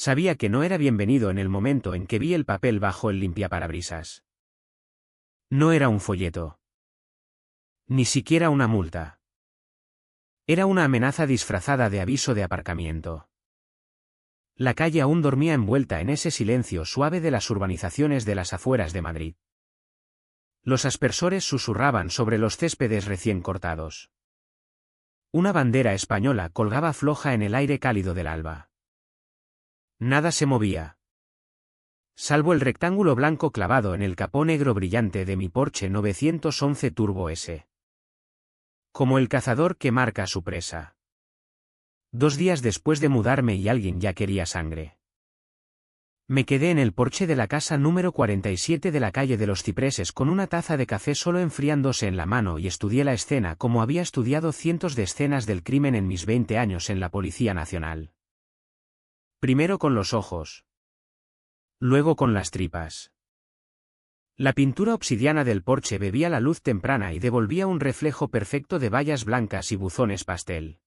Sabía que no era bienvenido en el momento en que vi el papel bajo el limpiaparabrisas. No era un folleto. Ni siquiera una multa. Era una amenaza disfrazada de aviso de aparcamiento. La calle aún dormía envuelta en ese silencio suave de las urbanizaciones de las afueras de Madrid. Los aspersores susurraban sobre los céspedes recién cortados. Una bandera española colgaba floja en el aire cálido del alba. Nada se movía. Salvo el rectángulo blanco clavado en el capó negro brillante de mi Porsche 911 Turbo S. Como el cazador que marca a su presa. 2 días después de mudarme y alguien ya quería sangre. Me quedé en el porche de la casa número 47 de la calle de los Cipreses con una taza de café solo enfriándose en la mano y estudié la escena como había estudiado cientos de escenas del crimen en mis 20 años en la Policía Nacional. Primero con los ojos. Luego con las tripas. La pintura obsidiana del porche bebía la luz temprana y devolvía un reflejo perfecto de vallas blancas y buzones pastel.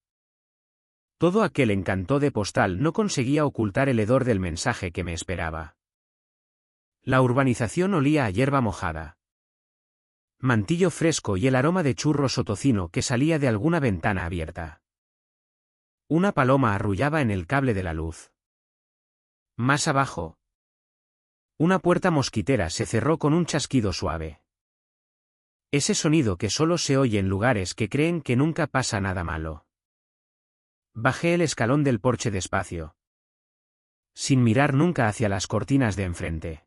Todo aquel encanto de postal no conseguía ocultar el hedor del mensaje que me esperaba. La urbanización olía a hierba mojada. Mantillo fresco y el aroma de churros o tocino que salía de alguna ventana abierta. Una paloma arrullaba en el cable de la luz. Más abajo. Una puerta mosquitera se cerró con un chasquido suave. Ese sonido que solo se oye en lugares que creen que nunca pasa nada malo. Bajé el escalón del porche despacio. Sin mirar nunca hacia las cortinas de enfrente.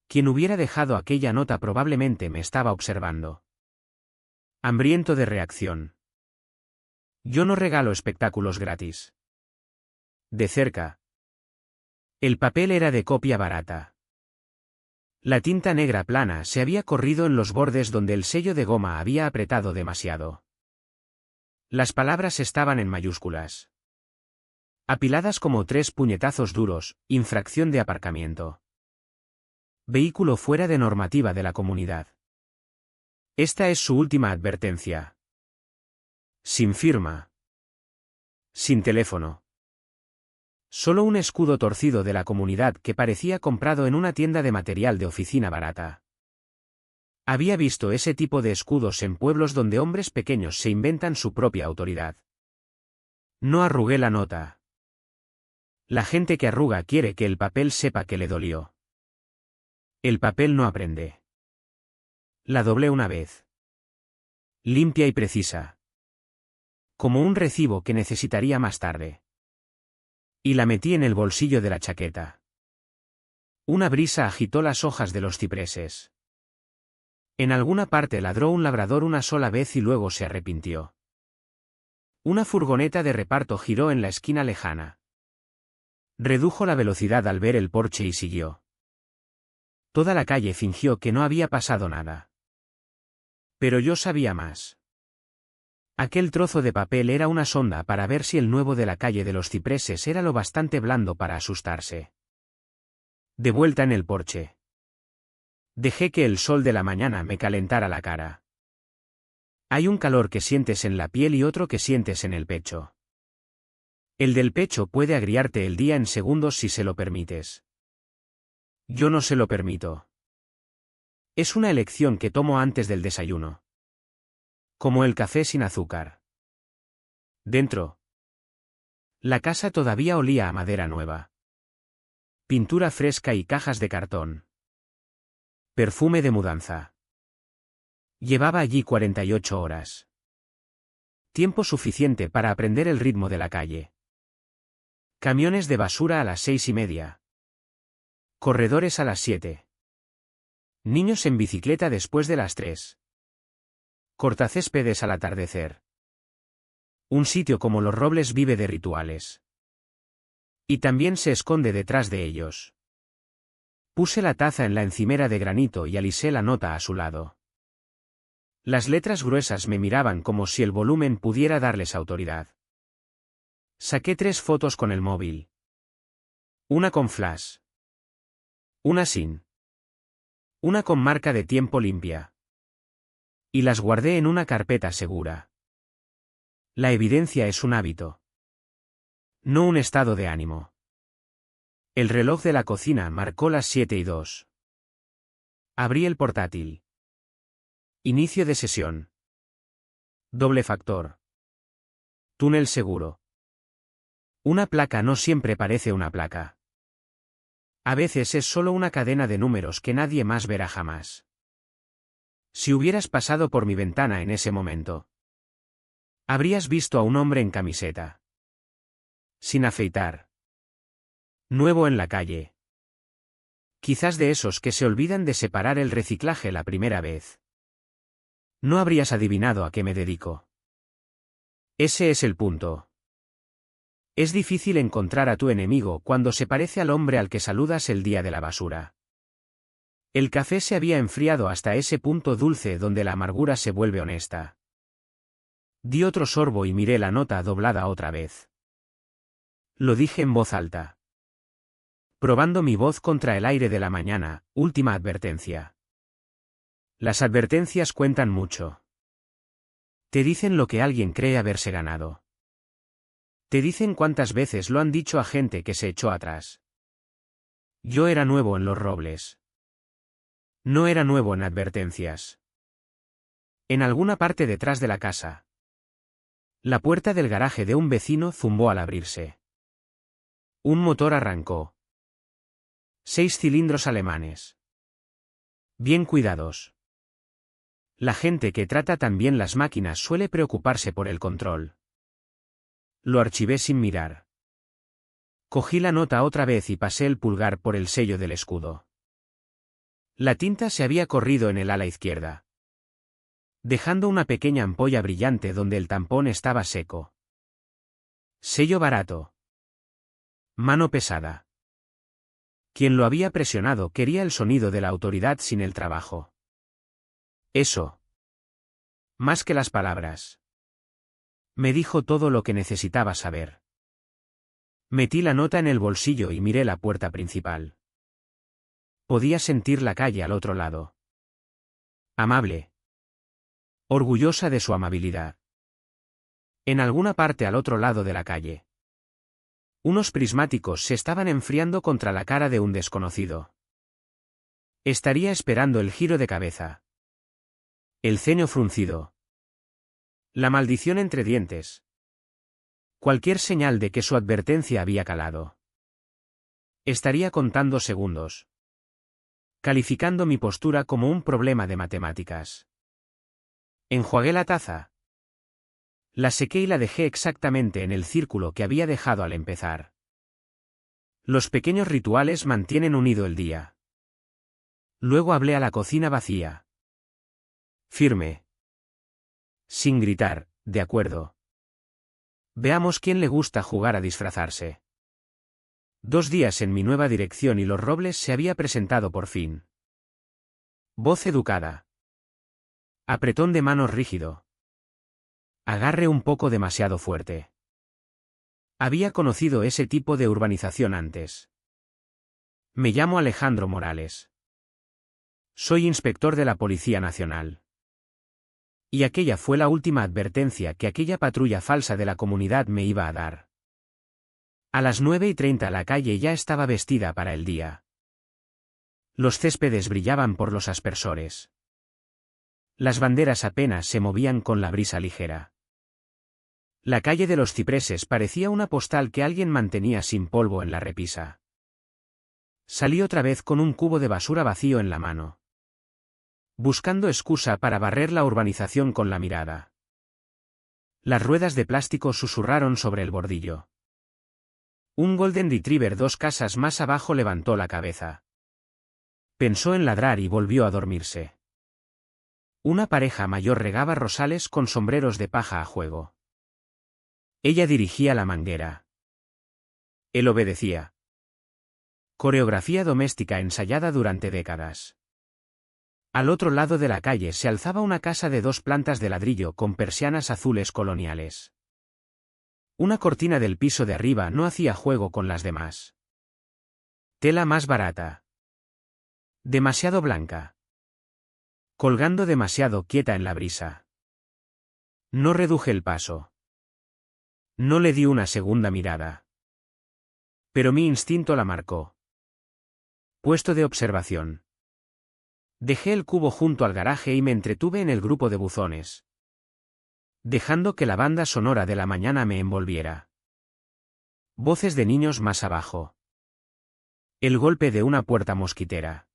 Quien hubiera dejado aquella nota probablemente me estaba observando. Hambriento de reacción. Yo no regalo espectáculos gratis. De cerca. El papel era de copia barata. La tinta negra plana se había corrido en los bordes donde el sello de goma había apretado demasiado. Las palabras estaban en mayúsculas. Apiladas como 3 puñetazos duros, infracción de aparcamiento. Vehículo fuera de normativa de la comunidad. Esta es su última advertencia. Sin firma. Sin teléfono. Solo un escudo torcido de la comunidad que parecía comprado en una tienda de material de oficina barata. Había visto ese tipo de escudos en pueblos donde hombres pequeños se inventan su propia autoridad. No arrugué la nota. La gente que arruga quiere que el papel sepa que le dolió. El papel no aprende. La doblé una vez. Limpia y precisa. Como un recibo que necesitaría más tarde. Y la metí en el bolsillo de la chaqueta. Una brisa agitó las hojas de los cipreses. En alguna parte ladró un labrador una sola vez y luego se arrepintió. Una furgoneta de reparto giró en la esquina lejana. Redujo la velocidad al ver el porche y siguió. Toda la calle fingió que no había pasado nada. Pero yo sabía más. Aquel trozo de papel era una sonda para ver si el nuevo de la calle de los Cipreses era lo bastante blando para asustarse. De vuelta en el porche. Dejé que el sol de la mañana me calentara la cara. Hay un calor que sientes en la piel y otro que sientes en el pecho. El del pecho puede agriarte el día en segundos si se lo permites. Yo no se lo permito. Es una elección que tomo antes del desayuno. Como el café sin azúcar. Dentro. La casa todavía olía a madera nueva. Pintura fresca y cajas de cartón. Perfume de mudanza. Llevaba allí 48 horas. Tiempo suficiente para aprender el ritmo de la calle. Camiones de basura a las 6:30. Corredores a las 7. Niños en bicicleta después de las 3. Cortacéspedes al atardecer. Un sitio como Los Robles vive de rituales. Y también se esconde detrás de ellos. Puse la taza en la encimera de granito y alisé la nota a su lado. Las letras gruesas me miraban como si el volumen pudiera darles autoridad. Saqué 3 fotos con el móvil. Una con flash. Una sin. Una con marca de tiempo limpia. Y las guardé en una carpeta segura. La evidencia es un hábito. No un estado de ánimo. El reloj de la cocina marcó las 7:02. Abrí el portátil. Inicio de sesión. Doble factor. Túnel seguro. Una placa no siempre parece una placa. A veces es solo una cadena de números que nadie más verá jamás. Si hubieras pasado por mi ventana en ese momento, habrías visto a un hombre en camiseta. Sin afeitar. Nuevo en la calle. Quizás de esos que se olvidan de separar el reciclaje la primera vez. No habrías adivinado a qué me dedico. Ese es el punto. Es difícil encontrar a tu enemigo cuando se parece al hombre al que saludas el día de la basura. El café se había enfriado hasta ese punto dulce donde la amargura se vuelve honesta. Di otro sorbo y miré la nota doblada otra vez. Lo dije en voz alta. Probando mi voz contra el aire de la mañana, última advertencia. Las advertencias cuentan mucho. Te dicen lo que alguien cree haberse ganado. Te dicen cuántas veces lo han dicho a gente que se echó atrás. Yo era nuevo en los robles. No era nuevo en advertencias. En alguna parte detrás de la casa. La puerta del garaje de un vecino zumbó al abrirse. Un motor arrancó. 6 cilindros alemanes. Bien cuidados. La gente que trata tan bien las máquinas suele preocuparse por el control. Lo archivé sin mirar. Cogí la nota otra vez y pasé el pulgar por el sello del escudo. La tinta se había corrido en el ala izquierda, dejando una pequeña ampolla brillante donde el tampón estaba seco. Sello barato. Mano pesada. Quien lo había presionado quería el sonido de la autoridad sin el trabajo. Eso. Más que las palabras. Me dijo todo lo que necesitaba saber. Metí la nota en el bolsillo y miré la puerta principal. Podía sentir la calle al otro lado. Amable. Orgullosa de su amabilidad. En alguna parte al otro lado de la calle. Unos prismáticos se estaban enfriando contra la cara de un desconocido. Estaría esperando el giro de cabeza. El ceño fruncido. La maldición entre dientes. Cualquier señal de que su advertencia había calado. Estaría contando segundos. Calificando mi postura como un problema de matemáticas. Enjuagué la taza. La sequé y la dejé exactamente en el círculo que había dejado al empezar. Los pequeños rituales mantienen unido el día. Luego hablé a la cocina vacía. Firme. Sin gritar, de acuerdo. Veamos quién le gusta jugar a disfrazarse. 2 días en mi nueva dirección y los robles se había presentado por fin. Voz educada. Apretón de manos rígido. Agarre un poco demasiado fuerte. Había conocido ese tipo de urbanización antes. Me llamo Alejandro Morales. Soy inspector de la Policía Nacional. Y aquella fue la última advertencia que aquella patrulla falsa de la comunidad me iba a dar. A las 9:30 la calle ya estaba vestida para el día. Los céspedes brillaban por los aspersores. Las banderas apenas se movían con la brisa ligera. La calle de los cipreses parecía una postal que alguien mantenía sin polvo en la repisa. Salí otra vez con un cubo de basura vacío en la mano. Buscando excusa para barrer la urbanización con la mirada. Las ruedas de plástico susurraron sobre el bordillo. Un Golden Retriever 2 casas más abajo levantó la cabeza. Pensó en ladrar y volvió a dormirse. Una pareja mayor regaba rosales con sombreros de paja a juego. Ella dirigía la manguera. Él obedecía. Coreografía doméstica ensayada durante décadas. Al otro lado de la calle se alzaba una casa de 2 plantas de ladrillo con persianas azules coloniales. Una cortina del piso de arriba no hacía juego con las demás. Tela más barata. Demasiado blanca. Colgando demasiado quieta en la brisa. No reduje el paso. No le di una segunda mirada. Pero mi instinto la marcó. Puesto de observación. Dejé el cubo junto al garaje y me entretuve en el grupo de buzones, dejando que la banda sonora de la mañana me envolviera. Voces de niños más abajo. El golpe de una puerta mosquitera.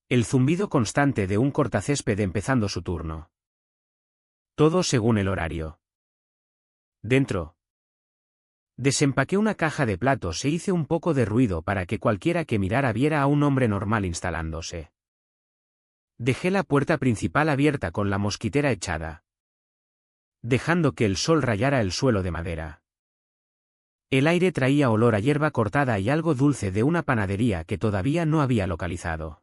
El zumbido constante de un cortacésped empezando su turno. Todo según el horario. Dentro. Desempaqué una caja de platos e hice un poco de ruido para que cualquiera que mirara viera a un hombre normal instalándose. Dejé la puerta principal abierta con la mosquitera echada, dejando que el sol rayara el suelo de madera. El aire traía olor a hierba cortada y algo dulce de una panadería que todavía no había localizado.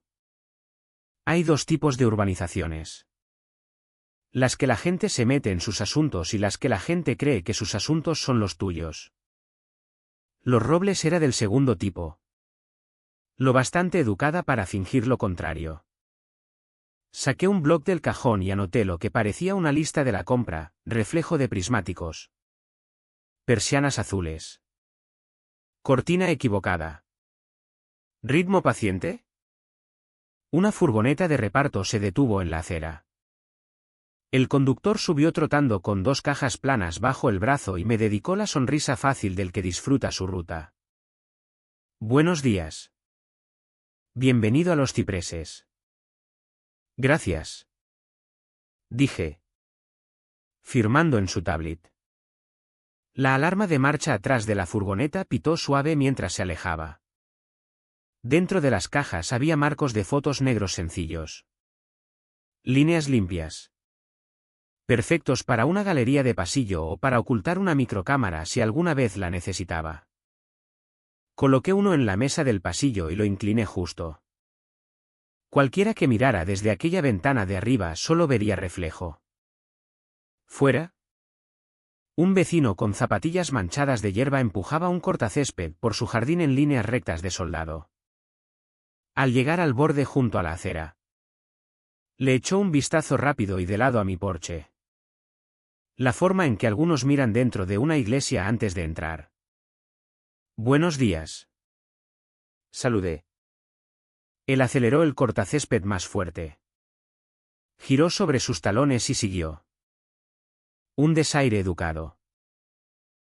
Hay dos tipos de urbanizaciones. Las que la gente se mete en sus asuntos y las que la gente cree que sus asuntos son los tuyos. Los Robles era del segundo tipo. Lo bastante educada para fingir lo contrario. Saqué un bloc del cajón y anoté lo que parecía una lista de la compra: reflejo de prismáticos, persianas azules, cortina equivocada. ¿Ritmo paciente? Una furgoneta de reparto se detuvo en la acera. El conductor subió trotando con dos cajas planas bajo el brazo y me dedicó la sonrisa fácil del que disfruta su ruta. Buenos días. Bienvenido a Los Cipreses. Gracias. Dije, firmando en su tablet. La alarma de marcha atrás de la furgoneta pitó suave mientras se alejaba. Dentro de las cajas había marcos de fotos negros sencillos. Líneas limpias. Perfectos para una galería de pasillo o para ocultar una microcámara si alguna vez la necesitaba. Coloqué uno en la mesa del pasillo y lo incliné justo. Cualquiera que mirara desde aquella ventana de arriba solo vería reflejo. Fuera. Un vecino con zapatillas manchadas de hierba empujaba un cortacésped por su jardín en líneas rectas de soldado. Al llegar al borde junto a la acera, le echó un vistazo rápido y de lado a mi porche. La forma en que algunos miran dentro de una iglesia antes de entrar. Buenos días. Saludé. Él aceleró el cortacésped más fuerte. Giró sobre sus talones y siguió. Un desaire educado.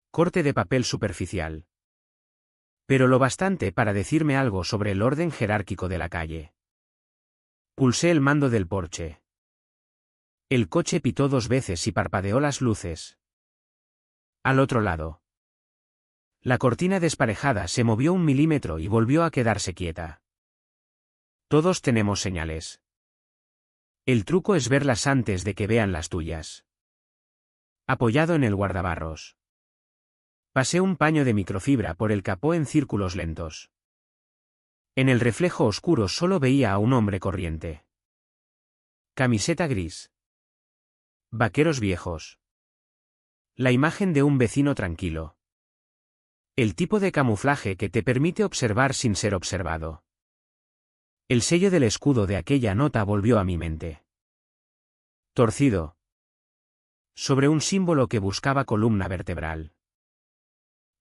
Corte de papel superficial. Pero lo bastante para decirme algo sobre el orden jerárquico de la calle. Pulsé el mando del porche. El coche pitó 2 veces y parpadeó las luces. Al otro lado. La cortina desparejada se movió 1 milímetro y volvió a quedarse quieta. Todos tenemos señales. El truco es verlas antes de que vean las tuyas. Apoyado en el guardabarros. Pasé un paño de microfibra por el capó en círculos lentos. En el reflejo oscuro solo veía a un hombre corriente. Camiseta gris. Vaqueros viejos. La imagen de un vecino tranquilo. El tipo de camuflaje que te permite observar sin ser observado. El sello del escudo de aquella nota volvió a mi mente. Torcido. Sobre un símbolo que buscaba columna vertebral.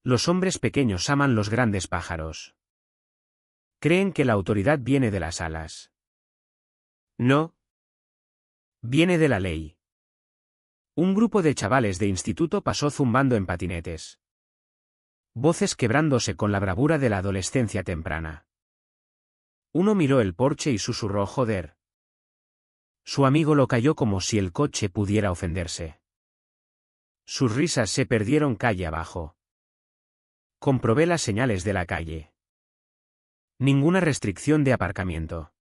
Los hombres pequeños aman los grandes pájaros. Creen que la autoridad viene de las alas. No. Viene de la ley. Un grupo de chavales de instituto pasó zumbando en patinetes. Voces quebrándose con la bravura de la adolescencia temprana. Uno miró el porche y susurró: joder. Su amigo lo calló como si el coche pudiera ofenderse. Sus risas se perdieron calle abajo. Comprobé las señales de la calle. Ninguna restricción de aparcamiento.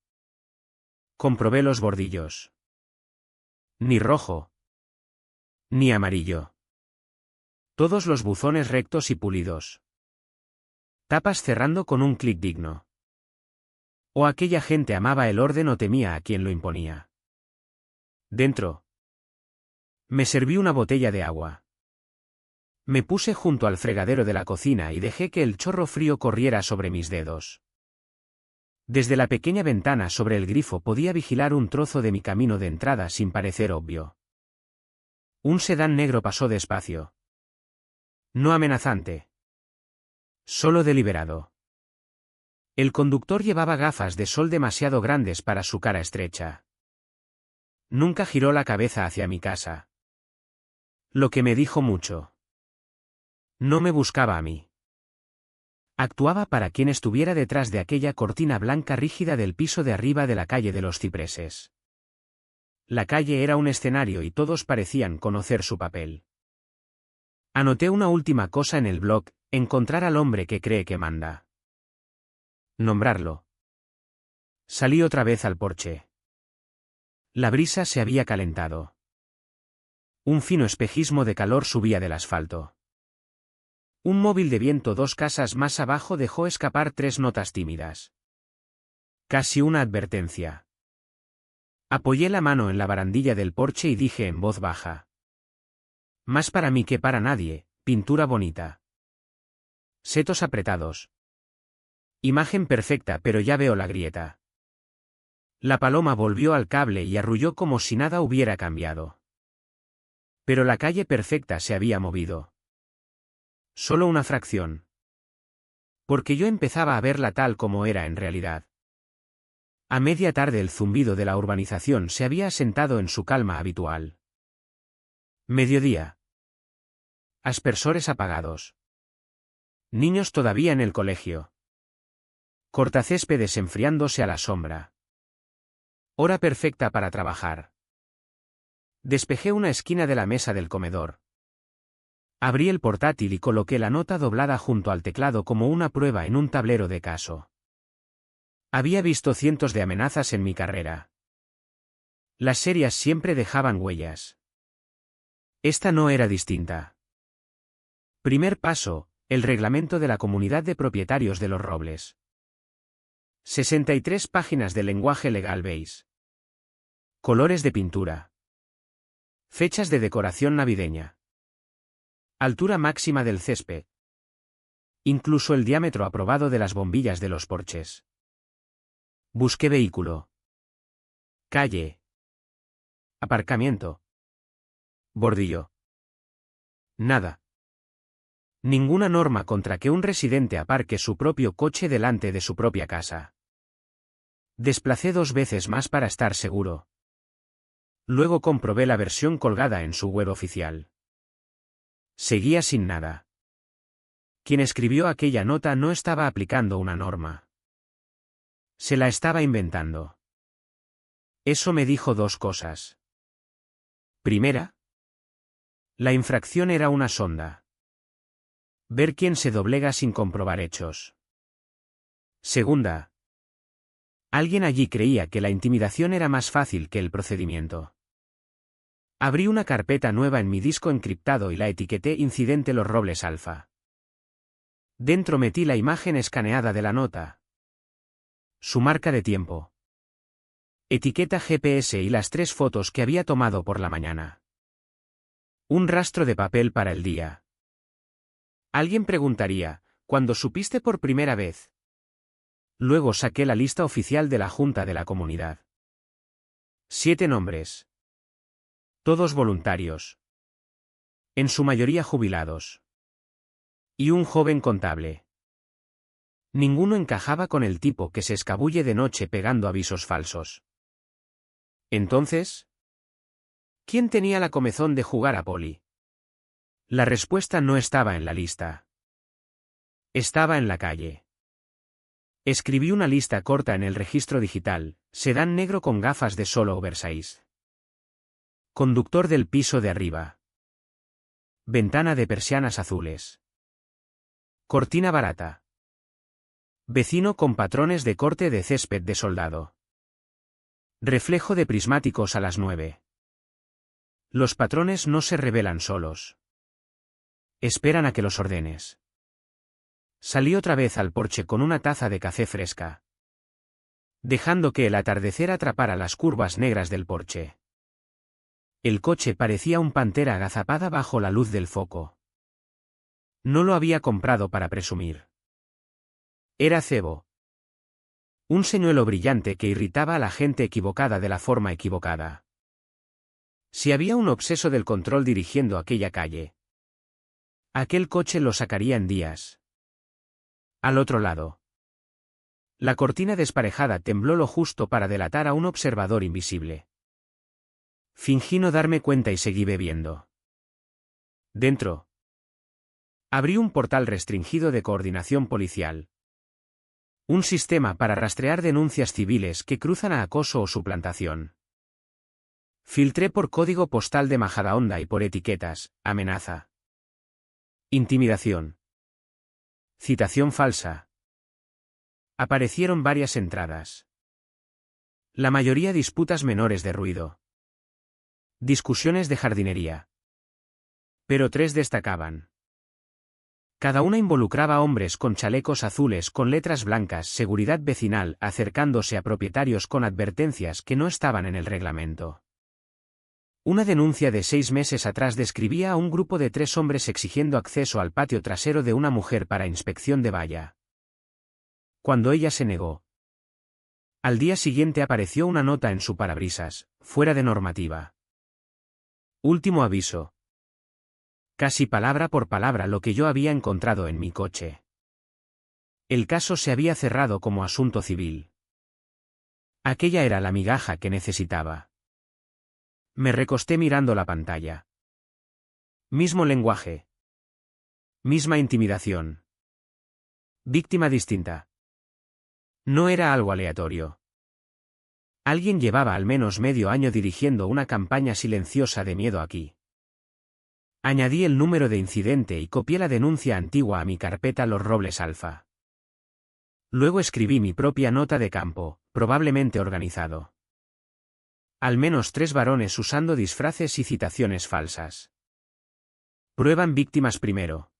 Comprobé los bordillos. Ni rojo. Ni amarillo. Todos los buzones rectos y pulidos. Tapas cerrando con un clic digno. O aquella gente amaba el orden o temía a quien lo imponía. Dentro. Me serví una botella de agua. Me puse junto al fregadero de la cocina y dejé que el chorro frío corriera sobre mis dedos. Desde la pequeña ventana sobre el grifo podía vigilar un trozo de mi camino de entrada sin parecer obvio. Un sedán negro pasó despacio. No amenazante. Solo deliberado. El conductor llevaba gafas de sol demasiado grandes para su cara estrecha. Nunca giró la cabeza hacia mi casa. Lo que me dijo mucho. No me buscaba a mí. Actuaba para quien estuviera detrás de aquella cortina blanca rígida del piso de arriba de la calle de los Cipreses. La calle era un escenario y todos parecían conocer su papel. Anoté una última cosa en el blog: encontrar al hombre que cree que manda. Nombrarlo. Salí otra vez al porche. La brisa se había calentado. Un fino espejismo de calor subía del asfalto. Un móvil de viento 2 casas más abajo dejó escapar 3 notas tímidas. Casi una advertencia. Apoyé la mano en la barandilla del porche y dije en voz baja. Más para mí que para nadie, pintura bonita. Setos apretados. Imagen perfecta, pero ya veo la grieta. La paloma volvió al cable y arrulló como si nada hubiera cambiado. Pero la calle perfecta se había movido. Solo una fracción. Porque yo empezaba a verla tal como era en realidad. A media tarde el zumbido de la urbanización se había asentado en su calma habitual. Mediodía. Aspersores apagados. Niños todavía en el colegio. Cortacéspedes enfriándose a la sombra. Hora perfecta para trabajar. Despejé una esquina de la mesa del comedor. Abrí el portátil y coloqué la nota doblada junto al teclado como una prueba en un tablero de caso. Había visto cientos de amenazas en mi carrera. Las serias siempre dejaban huellas. Esta no era distinta. Primer paso: el reglamento de la Comunidad de Propietarios de los Robles. 63 páginas de lenguaje legal beige. Colores de pintura. Fechas de decoración navideña. Altura máxima del césped. Incluso el diámetro aprobado de las bombillas de los porches. Busqué vehículo. Calle. Aparcamiento. Bordillo. Nada. Ninguna norma contra que un residente aparque su propio coche delante de su propia casa. Desplacé 2 veces más para estar seguro. Luego comprobé la versión colgada en su web oficial. Seguía sin nada. Quien escribió aquella nota no estaba aplicando una norma. Se la estaba inventando. Eso me dijo 2 cosas. Primera, la infracción era una sonda. Ver quién se doblega sin comprobar hechos. Segunda, alguien allí creía que la intimidación era más fácil que el procedimiento. Abrí una carpeta nueva en mi disco encriptado y la etiqueté Incidente Los Robles Alfa. Dentro metí la imagen escaneada de la nota. Su marca de tiempo. Etiqueta GPS y las 3 fotos que había tomado por la mañana. Un rastro de papel para el día. Alguien preguntaría, ¿cuándo supiste por primera vez? Luego saqué la lista oficial de la Junta de la Comunidad. 7 nombres. Todos voluntarios. En su mayoría jubilados. Y un joven contable. Ninguno encajaba con el tipo que se escabulle de noche pegando avisos falsos. Entonces, ¿quién tenía la comezón de jugar a poli? La respuesta no estaba en la lista. Estaba en la calle. Escribí una lista corta en el registro digital: sedán negro con gafas de sol oversize. Conductor del piso de arriba. Ventana de persianas azules. Cortina barata. Vecino con patrones de corte de césped de soldado. Reflejo de prismáticos a las 9. Los patrones no se revelan solos. Esperan a que los ordenes. Salí otra vez al porche con una taza de café fresca. Dejando que el atardecer atrapara las curvas negras del porche. El coche parecía un pantera agazapada bajo la luz del foco. No lo había comprado para presumir. Era cebo. Un señuelo brillante que irritaba a la gente equivocada de la forma equivocada. Si había un obseso del control dirigiendo aquella calle, aquel coche lo sacaría en días. Al otro lado. La cortina desparejada tembló lo justo para delatar a un observador invisible. Fingí no darme cuenta y seguí bebiendo. Dentro. Abrí un portal restringido de coordinación policial. Un sistema para rastrear denuncias civiles que cruzan a acoso o suplantación. Filtré por código postal de Majadahonda y por etiquetas, amenaza. Intimidación. Citación falsa. Aparecieron varias entradas. La mayoría disputas menores de ruido. Discusiones de jardinería. Pero 3 destacaban. Cada una involucraba a hombres con chalecos azules con letras blancas, seguridad vecinal, acercándose a propietarios con advertencias que no estaban en el reglamento. Una denuncia de 6 meses atrás describía a un grupo de 3 hombres exigiendo acceso al patio trasero de una mujer para inspección de valla. Cuando ella se negó. Al día siguiente apareció una nota en su parabrisas, fuera de normativa. Último aviso. Casi palabra por palabra lo que yo había encontrado en mi coche. El caso se había cerrado como asunto civil. Aquella era la migaja que necesitaba. Me recosté mirando la pantalla. Mismo lenguaje. Misma intimidación. Víctima distinta. No era algo aleatorio. Alguien llevaba al menos medio año dirigiendo una campaña silenciosa de miedo aquí. Añadí el número de incidente y copié la denuncia antigua a mi carpeta Los Robles Alfa. Luego escribí mi propia nota de campo, probablemente organizado. Al menos 3 varones usando disfraces y citaciones falsas. Prueban víctimas primero.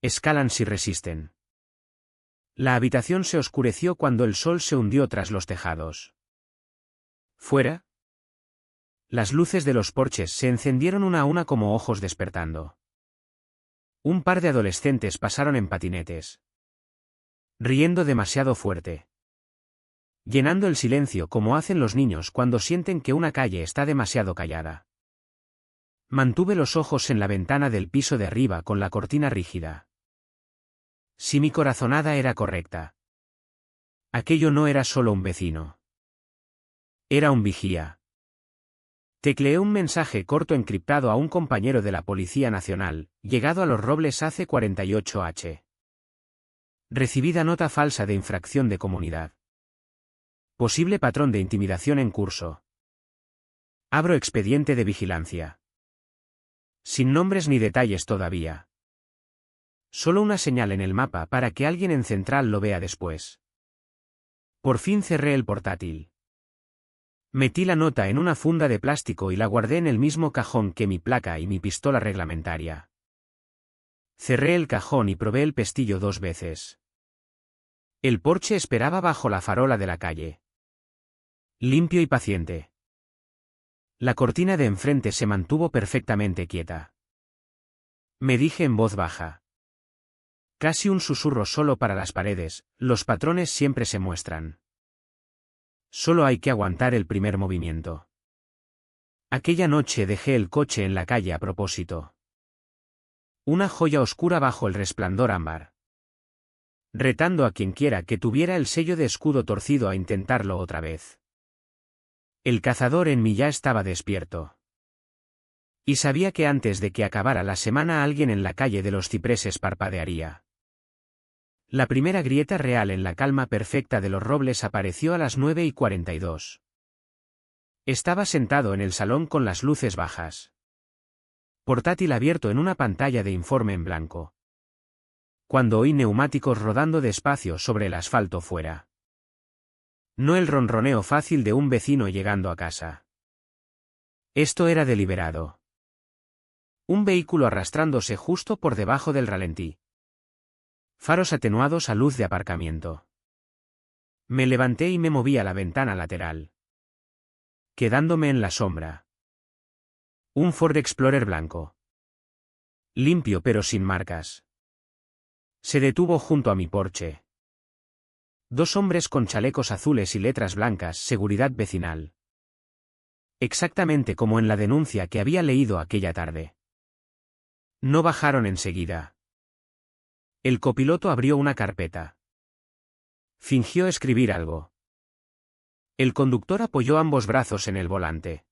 Escalan si resisten. La habitación se oscureció cuando el sol se hundió tras los tejados. ¿Fuera? Las luces de los porches se encendieron una a una como ojos despertando. Un par de adolescentes pasaron en patinetes. Riendo demasiado fuerte. Llenando el silencio como hacen los niños cuando sienten que una calle está demasiado callada. Mantuve los ojos en la ventana del piso de arriba con la cortina rígida. Si mi corazonada era correcta. Aquello no era solo un vecino. Era un vigía. Tecleé un mensaje corto encriptado a un compañero de la Policía Nacional, llegado a Los Robles hace 48h. Recibida nota falsa de infracción de comunidad. Posible patrón de intimidación en curso. Abro expediente de vigilancia. Sin nombres ni detalles todavía. Solo una señal en el mapa para que alguien en central lo vea después. Por fin cerré el portátil. Metí la nota en una funda de plástico y la guardé en el mismo cajón que mi placa y mi pistola reglamentaria. Cerré el cajón y probé el pestillo 2 veces. El Porsche esperaba bajo la farola de la calle. Limpio y paciente. La cortina de enfrente se mantuvo perfectamente quieta. Me dije en voz baja. Casi un susurro solo para las paredes, los patrones siempre se muestran. Solo hay que aguantar el primer movimiento. Aquella noche dejé el coche en la calle a propósito. Una joya oscura bajo el resplandor ámbar. Retando a quien quiera que tuviera el sello de escudo torcido a intentarlo otra vez. El cazador en mí ya estaba despierto. Y sabía que antes de que acabara la semana alguien en la calle de los cipreses parpadearía. La primera grieta real en la calma perfecta de Los Robles apareció a las 9:42. Estaba sentado en el salón con las luces bajas. Portátil abierto en una pantalla de informe en blanco. Cuando oí neumáticos rodando despacio sobre el asfalto fuera. No el ronroneo fácil de un vecino llegando a casa. Esto era deliberado. Un vehículo arrastrándose justo por debajo del ralentí. Faros atenuados a luz de aparcamiento. Me levanté y me moví a la ventana lateral. Quedándome en la sombra. Un Ford Explorer blanco. Limpio pero sin marcas. Se detuvo junto a mi Porsche. 2 hombres con chalecos azules y letras blancas, seguridad vecinal. Exactamente como en la denuncia que había leído aquella tarde. No bajaron enseguida. El copiloto abrió una carpeta. Fingió escribir algo. El conductor apoyó ambos brazos en el volante.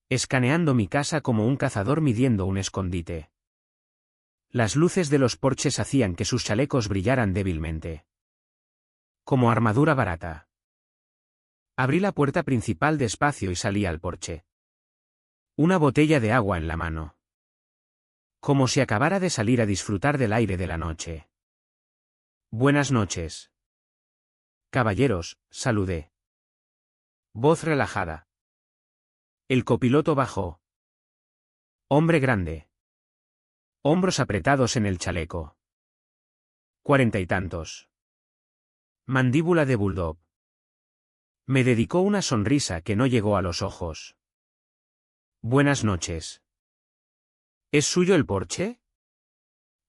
Escaneando mi casa como un cazador midiendo un escondite. Las luces de los porches hacían que sus chalecos brillaran débilmente. Como armadura barata. Abrí la puerta principal despacio y salí al porche. Una botella de agua en la mano. Como si acabara de salir a disfrutar del aire de la noche. Buenas noches. Caballeros, saludé. Voz relajada. El copiloto bajó. Hombre grande. Hombros apretados en el chaleco. 40 y tantos. Mandíbula de bulldog. Me dedicó una sonrisa que no llegó a los ojos. Buenas noches. ¿Es suyo el Porsche?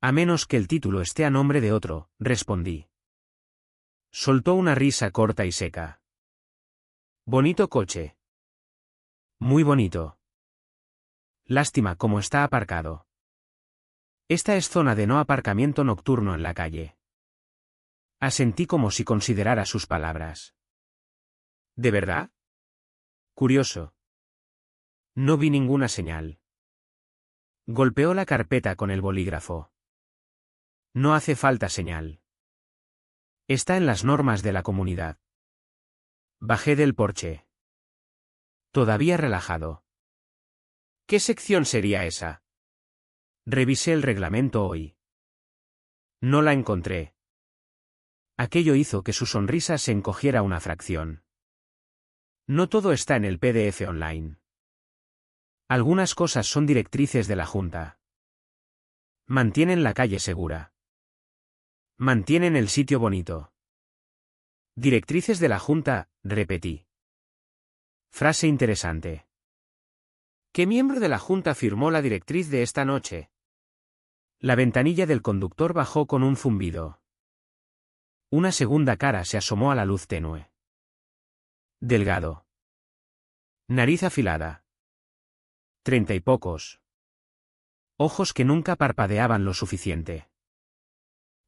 A menos que el título esté a nombre de otro, respondí. Soltó una risa corta y seca. Bonito coche. Muy bonito. Lástima cómo está aparcado. Esta es zona de no aparcamiento nocturno en la calle. Asentí como si considerara sus palabras. ¿De verdad? Curioso. No vi ninguna señal. Golpeó la carpeta con el bolígrafo. No hace falta señal. Está en las normas de la comunidad. Bajé del porche. Todavía relajado. ¿Qué sección sería esa? Revisé el reglamento hoy. No la encontré. Aquello hizo que su sonrisa se encogiera una fracción. No todo está en el PDF online. Algunas cosas son directrices de la Junta. Mantienen la calle segura. Mantienen el sitio bonito. Directrices de la Junta, repetí. Frase interesante. ¿Qué miembro de la Junta firmó la directriz de esta noche? La ventanilla del conductor bajó con un zumbido. Una segunda cara se asomó a la luz tenue. Delgado. Nariz afilada. 30 y pocos. Ojos que nunca parpadeaban lo suficiente.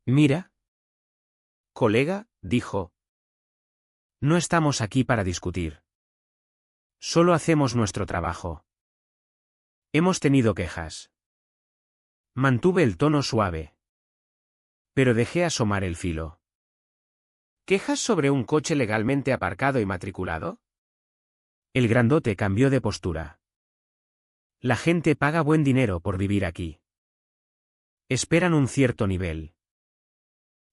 Mira. Colega, dijo. No estamos aquí para discutir. Solo hacemos nuestro trabajo. Hemos tenido quejas. Mantuve el tono suave. Pero dejé asomar el filo. ¿Quejas sobre un coche legalmente aparcado y matriculado? El grandote cambió de postura. La gente paga buen dinero por vivir aquí. Esperan un cierto nivel.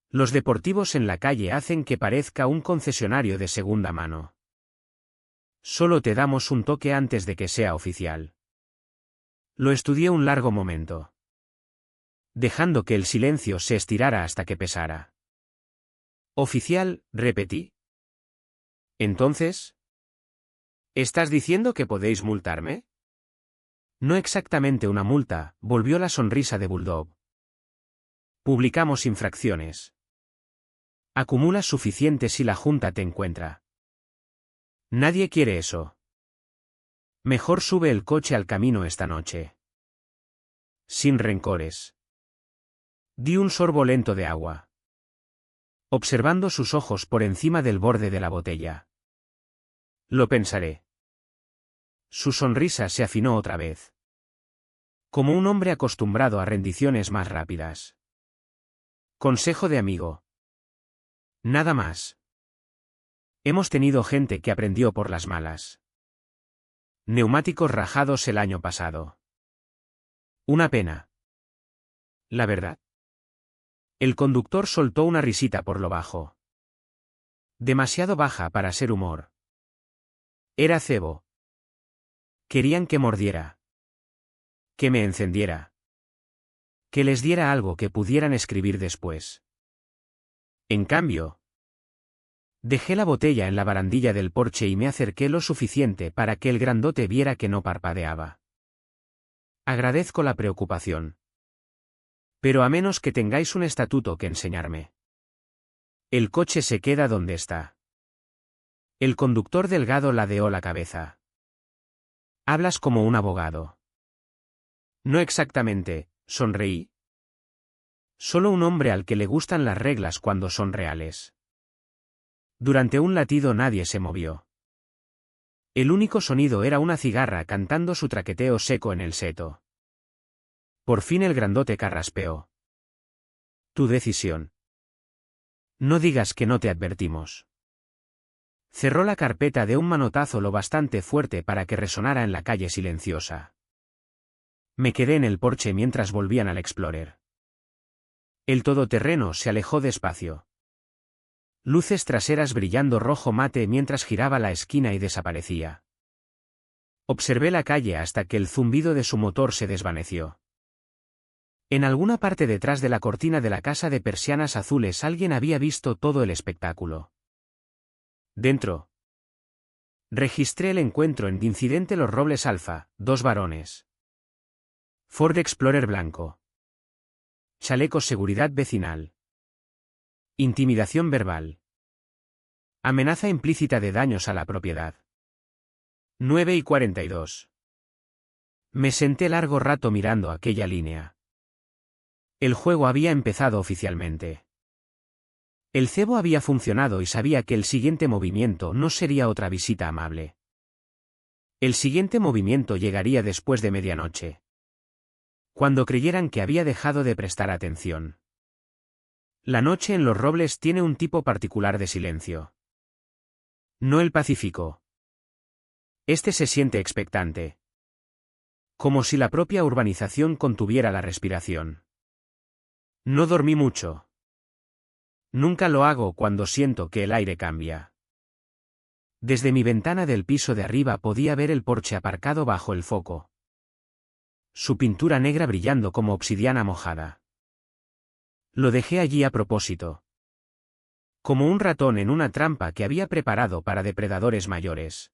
Los deportivos en la calle hacen que parezca un concesionario de segunda mano. Solo te damos un toque antes de que sea oficial. Lo estudié un largo momento. Dejando que el silencio se estirara hasta que pesara. Oficial, repetí. Entonces, ¿estás diciendo que podéis multarme? No exactamente una multa, volvió la sonrisa de Bulldog. Publicamos infracciones. Acumulas suficiente si la Junta te encuentra. Nadie quiere eso. Mejor sube el coche al camino esta noche. Sin rencores. Di un sorbo lento de agua. Observando sus ojos por encima del borde de la botella. Lo pensaré. Su sonrisa se afinó otra vez. Como un hombre acostumbrado a rendiciones más rápidas. Consejo de amigo. Nada más. Hemos tenido gente que aprendió por las malas. Neumáticos rajados el año pasado. Una pena. La verdad. El conductor soltó una risita por lo bajo. Demasiado baja para ser humor. Era cebo. Querían que mordiera. Que me encendiera. Que les diera algo que pudieran escribir después. En cambio, dejé la botella en la barandilla del porche y me acerqué lo suficiente para que el grandote viera que no parpadeaba. Agradezco la preocupación. Pero a menos que tengáis un estatuto que enseñarme. El coche se queda donde está. El conductor delgado ladeó la cabeza. Hablas como un abogado. No exactamente, sonreí. Solo un hombre al que le gustan las reglas cuando son reales. Durante un latido nadie se movió. El único sonido era una cigarra cantando su traqueteo seco en el seto. Por fin el grandote carraspeó. Tu decisión. No digas que no te advertimos. Cerró la carpeta de un manotazo lo bastante fuerte para que resonara en la calle silenciosa. Me quedé en el porche mientras volvían al Explorer. El todoterreno se alejó despacio. Luces traseras brillando rojo mate mientras giraba la esquina y desaparecía. Observé la calle hasta que el zumbido de su motor se desvaneció. En alguna parte detrás de la cortina de la casa de persianas azules alguien había visto todo el espectáculo. Dentro. Registré el encuentro en Incidente Los Robles Alfa, 2 varones. Ford Explorer blanco. Chalecos seguridad vecinal. Intimidación verbal. Amenaza implícita de daños a la propiedad. 9:42. Me senté largo rato mirando aquella línea. El juego había empezado oficialmente. El cebo había funcionado y sabía que el siguiente movimiento no sería otra visita amable. El siguiente movimiento llegaría después de medianoche. Cuando creyeran que había dejado de prestar atención. La noche en Los Robles tiene un tipo particular de silencio. No el Pacífico. Este se siente expectante. Como si la propia urbanización contuviera la respiración. No dormí mucho. Nunca lo hago cuando siento que el aire cambia. Desde mi ventana del piso de arriba podía ver el porche aparcado bajo el foco. Su pintura negra brillando como obsidiana mojada. Lo dejé allí a propósito. Como un ratón en una trampa que había preparado para depredadores mayores.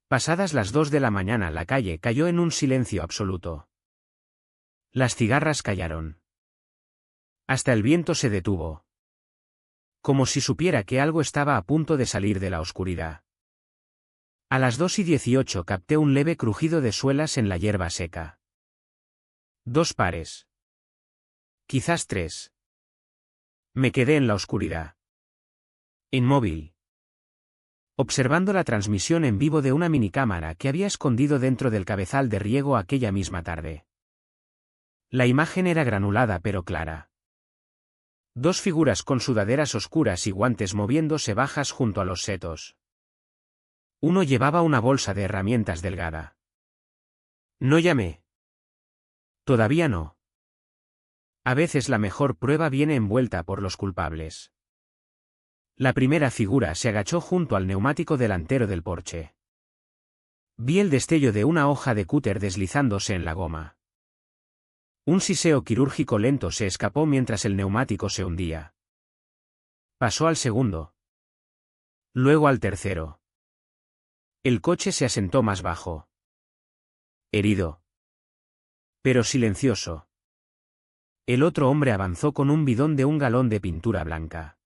Pasadas las 2 de la mañana la calle cayó en un silencio absoluto. Las cigarras callaron. Hasta el viento se detuvo. Como si supiera que algo estaba a punto de salir de la oscuridad. A las 2:18 capté un leve crujido de suelas en la hierba seca. 2 pares. Quizás 3. Me quedé en la oscuridad. Inmóvil. Observando la transmisión en vivo de una minicámara que había escondido dentro del cabezal de riego aquella misma tarde. La imagen era granulada pero clara. 2 figuras con sudaderas oscuras y guantes moviéndose bajas junto a los setos. Uno llevaba una bolsa de herramientas delgada. No llamé. Todavía no. A veces la mejor prueba viene envuelta por los culpables. La primera figura se agachó junto al neumático delantero del porche. Vi el destello de una hoja de cúter deslizándose en la goma. Un siseo quirúrgico lento se escapó mientras el neumático se hundía. Pasó al segundo. Luego al tercero. El coche se asentó más bajo. Herido. Pero silencioso. El otro hombre avanzó con un bidón de 1 galón de pintura blanca.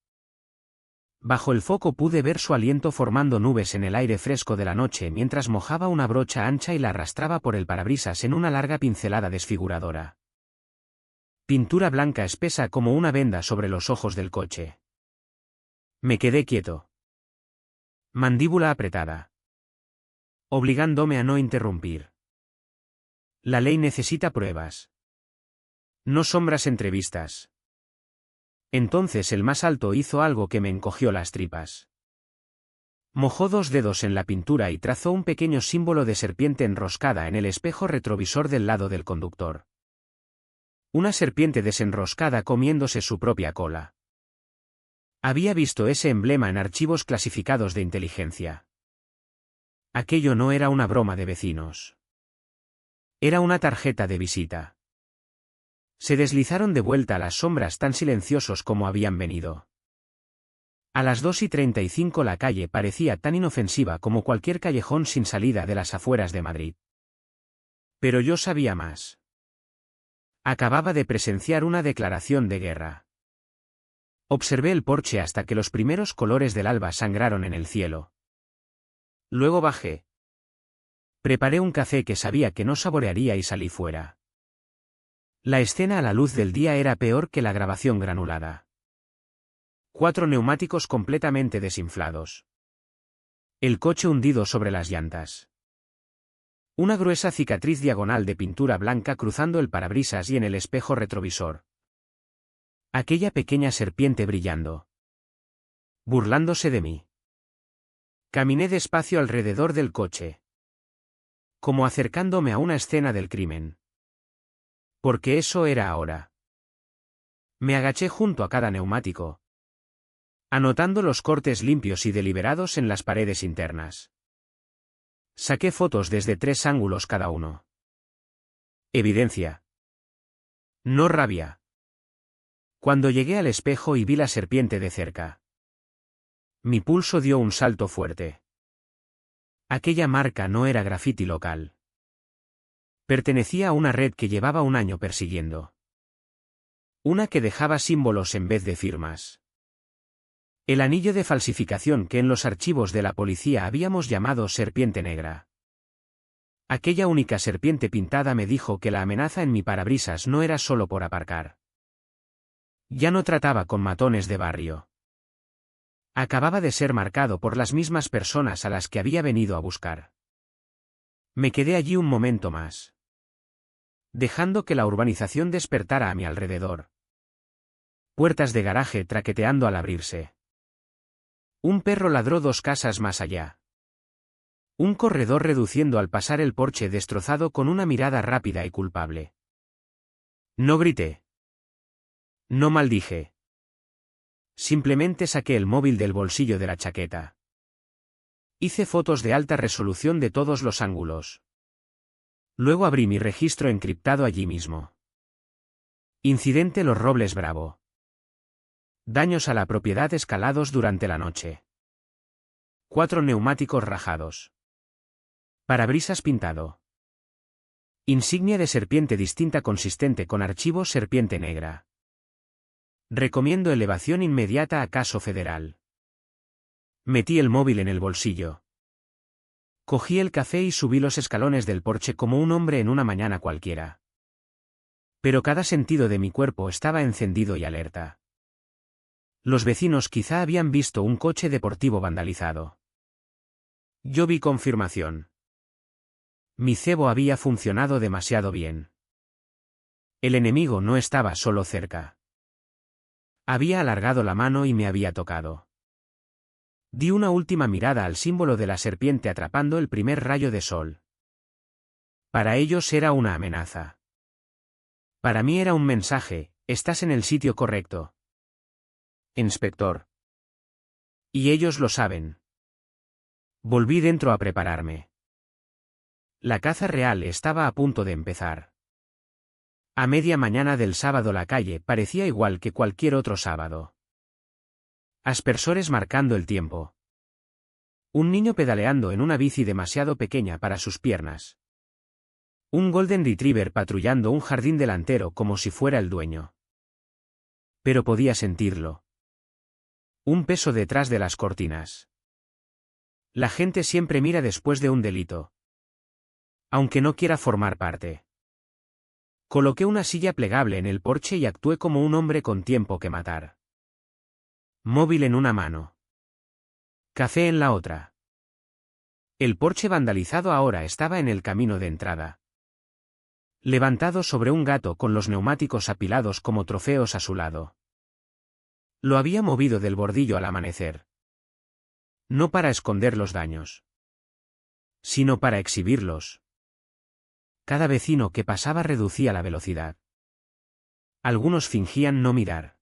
Bajo el foco pude ver su aliento formando nubes en el aire fresco de la noche mientras mojaba una brocha ancha y la arrastraba por el parabrisas en una larga pincelada desfiguradora. Pintura blanca espesa como una venda sobre los ojos del coche. Me quedé quieto. Mandíbula apretada. Obligándome a no interrumpir. La ley necesita pruebas. No sombras entrevistas. Entonces el más alto hizo algo que me encogió las tripas. Mojó 2 dedos en la pintura y trazó un pequeño símbolo de serpiente enroscada en el espejo retrovisor del lado del conductor. Una serpiente desenroscada comiéndose su propia cola. Había visto ese emblema en archivos clasificados de inteligencia. Aquello no era una broma de vecinos. Era una tarjeta de visita. Se deslizaron de vuelta las sombras tan silenciosos como habían venido. A las 2:35 la calle parecía tan inofensiva como cualquier callejón sin salida de las afueras de Madrid. Pero yo sabía más. Acababa de presenciar una declaración de guerra. Observé el porche hasta que los primeros colores del alba sangraron en el cielo. Luego bajé. Preparé un café que sabía que no saborearía y salí fuera. La escena a la luz del día era peor que la grabación granulada. 4 neumáticos completamente desinflados. El coche hundido sobre las llantas. Una gruesa cicatriz diagonal de pintura blanca cruzando el parabrisas y en el espejo retrovisor. Aquella pequeña serpiente brillando. Burlándose de mí. Caminé despacio alrededor del coche. Como acercándome a una escena del crimen. Porque eso era ahora. Me agaché junto a cada neumático, anotando los cortes limpios y deliberados en las paredes internas. Saqué fotos desde 3 ángulos cada uno. Evidencia. No rabia. Cuando llegué al espejo y vi la serpiente de cerca, mi pulso dio un salto fuerte. Aquella marca no era grafiti local. Pertenecía a una red que llevaba un año persiguiendo. Una que dejaba símbolos en vez de firmas. El anillo de falsificación que en los archivos de la policía habíamos llamado serpiente negra. Aquella única serpiente pintada me dijo que la amenaza en mi parabrisas no era solo por aparcar. Ya no trataba con matones de barrio. Acababa de ser marcado por las mismas personas a las que había venido a buscar. Me quedé allí un momento más, dejando que la urbanización despertara a mi alrededor. Puertas de garaje traqueteando al abrirse. Un perro ladró 2 casas más allá. Un corredor reduciendo al pasar el porche destrozado con una mirada rápida y culpable. No grité. No maldije. Simplemente saqué el móvil del bolsillo de la chaqueta. Hice fotos de alta resolución de todos los ángulos. Luego abrí mi registro encriptado allí mismo. Incidente Los Robles Bravo. Daños a la propiedad escalados durante la noche. 4 neumáticos rajados. Parabrisas pintado. Insignia de serpiente distinta consistente con archivo serpiente negra. Recomiendo elevación inmediata a caso federal. Metí el móvil en el bolsillo. Cogí el café y subí los escalones del porche como un hombre en una mañana cualquiera. Pero cada sentido de mi cuerpo estaba encendido y alerta. Los vecinos quizá habían visto un coche deportivo vandalizado. Yo vi confirmación. Mi cebo había funcionado demasiado bien. El enemigo no estaba solo cerca. Había alargado la mano y me había tocado. Di una última mirada al símbolo de la serpiente atrapando el primer rayo de sol. Para ellos era una amenaza. Para mí era un mensaje: estás en el sitio correcto, inspector. Y ellos lo saben. Volví dentro a prepararme. La caza real estaba a punto de empezar. A media mañana del sábado la calle parecía igual que cualquier otro sábado. Aspersores marcando el tiempo. Un niño pedaleando en una bici demasiado pequeña para sus piernas. Un Golden Retriever patrullando un jardín delantero como si fuera el dueño. Pero podía sentirlo. Un peso detrás de las cortinas. La gente siempre mira después de un delito, aunque no quiera formar parte. Coloqué una silla plegable en el porche y actué como un hombre con tiempo que matar. Móvil en una mano. Café en la otra. El porche vandalizado ahora estaba en el camino de entrada. Levantado sobre un gato con los neumáticos apilados como trofeos a su lado. Lo había movido del bordillo al amanecer. No para esconder los daños, sino para exhibirlos. Cada vecino que pasaba reducía la velocidad. Algunos fingían no mirar.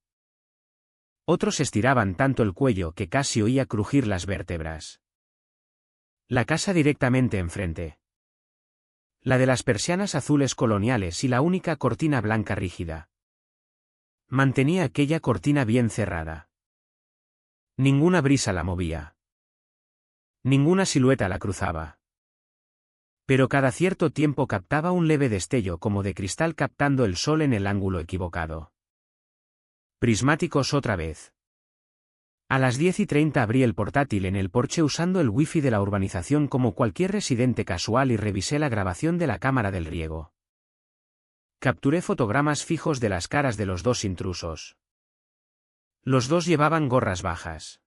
Otros estiraban tanto el cuello que casi oía crujir las vértebras. La casa directamente enfrente. La de las persianas azules coloniales y la única cortina blanca rígida. Mantenía aquella cortina bien cerrada. Ninguna brisa la movía. Ninguna silueta la cruzaba. Pero cada cierto tiempo captaba un leve destello como de cristal captando el sol en el ángulo equivocado. Prismáticos otra vez. A las 10:30 abrí el portátil en el porche usando el wifi de la urbanización como cualquier residente casual y revisé la grabación de la cámara del riego. Capturé fotogramas fijos de las caras de los dos intrusos. Los dos llevaban gorras bajas.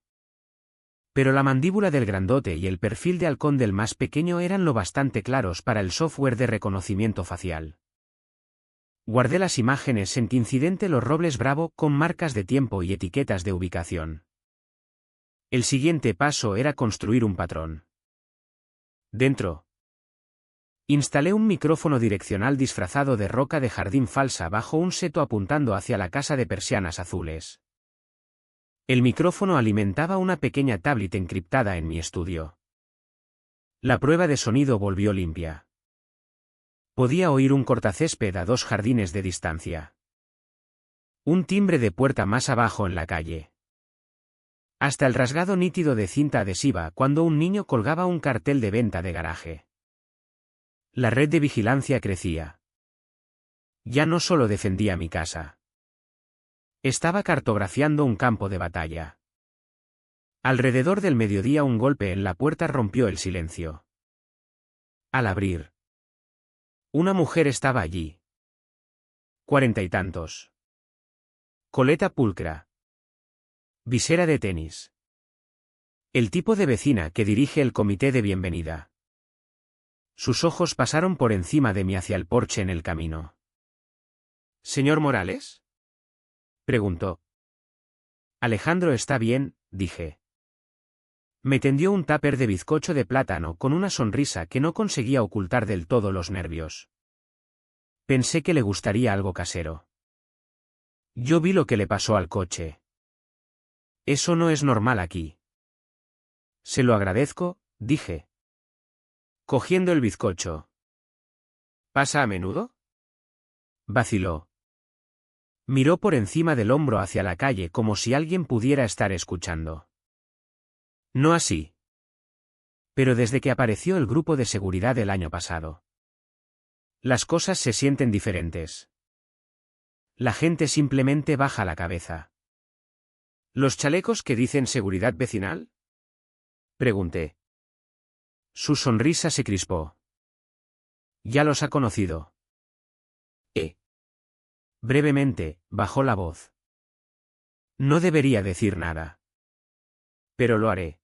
Pero la mandíbula del grandote y el perfil de halcón del más pequeño eran lo bastante claros para el software de reconocimiento facial. Guardé las imágenes en incidente Los Robles Bravo con marcas de tiempo y etiquetas de ubicación. El siguiente paso era construir un patrón. Dentro. Instalé un micrófono direccional disfrazado de roca de jardín falsa bajo un seto apuntando hacia la casa de persianas azules. El micrófono alimentaba una pequeña tablet encriptada en mi estudio. La prueba de sonido volvió limpia. Podía oír un cortacésped a 2 jardines de distancia. Un timbre de puerta más abajo en la calle. Hasta el rasgado nítido de cinta adhesiva cuando un niño colgaba un cartel de venta de garaje. La red de vigilancia crecía. Ya no solo defendía mi casa. Estaba cartografiando un campo de batalla. Alrededor del mediodía un golpe en la puerta rompió el silencio. Al abrir. Una mujer estaba allí. 40 y tantos. Coleta pulcra. Visera de tenis. El tipo de vecina que dirige el comité de bienvenida. Sus ojos pasaron por encima de mí hacia el porche en el camino. ¿Señor Morales?, preguntó. Alejandro está bien, dije. Me tendió un tupper de bizcocho de plátano con una sonrisa que no conseguía ocultar del todo los nervios. Pensé que le gustaría algo casero. Yo vi lo que le pasó al coche. Eso no es normal aquí. Se lo agradezco, dije. Cogiendo el bizcocho. ¿Pasa a menudo?, vaciló. Miró por encima del hombro hacia la calle como si alguien pudiera estar escuchando. No así. Pero desde que apareció el grupo de seguridad el año pasado. Las cosas se sienten diferentes. La gente simplemente baja la cabeza. ¿Los chalecos que dicen seguridad vecinal?, pregunté. Su sonrisa se crispó. Ya los ha conocido. Brevemente, bajó la voz. No debería decir nada. Pero lo haré.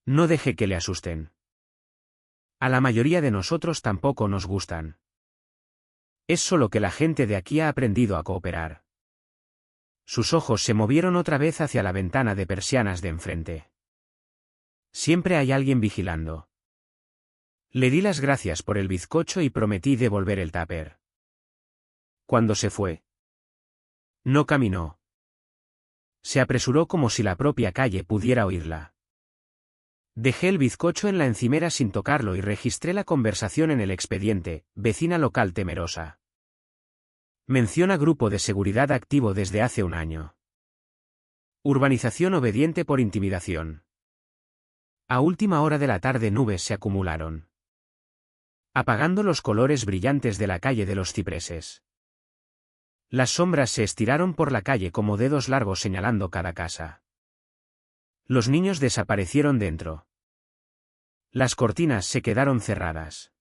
No deje que le asusten. A la mayoría de nosotros tampoco nos gustan. Es solo que la gente de aquí ha aprendido a cooperar. Sus ojos se movieron otra vez hacia la ventana de persianas de enfrente. Siempre hay alguien vigilando. Le di las gracias por el bizcocho y prometí devolver el tupper. Cuando se fue. No caminó. Se apresuró como si la propia calle pudiera oírla. Dejé el bizcocho en la encimera sin tocarlo y registré la conversación en el expediente, vecina local temerosa. Menciona grupo de seguridad activo desde hace un año. Urbanización obediente por intimidación. A última hora de la tarde nubes se acumularon, apagando los colores brillantes de la calle de los cipreses. Las sombras se estiraron por la calle como dedos largos señalando cada casa. Los niños desaparecieron dentro. Las cortinas se quedaron cerradas.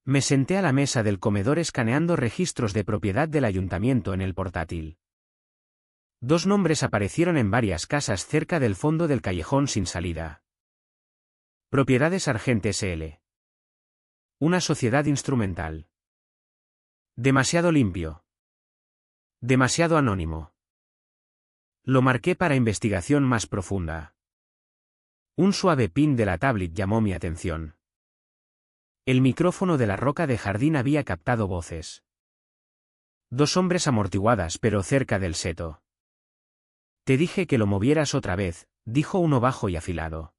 Me senté a la mesa del comedor escaneando registros de propiedad del ayuntamiento en el portátil. 2 nombres aparecieron en varias casas cerca del fondo del callejón sin salida. Propiedades Argent S.L. Una sociedad instrumental. Demasiado limpio. Demasiado anónimo. Lo marqué para investigación más profunda. Un suave pin de la tablet llamó mi atención. El micrófono de la roca de jardín había captado voces. 2 hombres amortiguadas pero cerca del seto. Te dije que lo movieras otra vez, dijo uno bajo y afilado.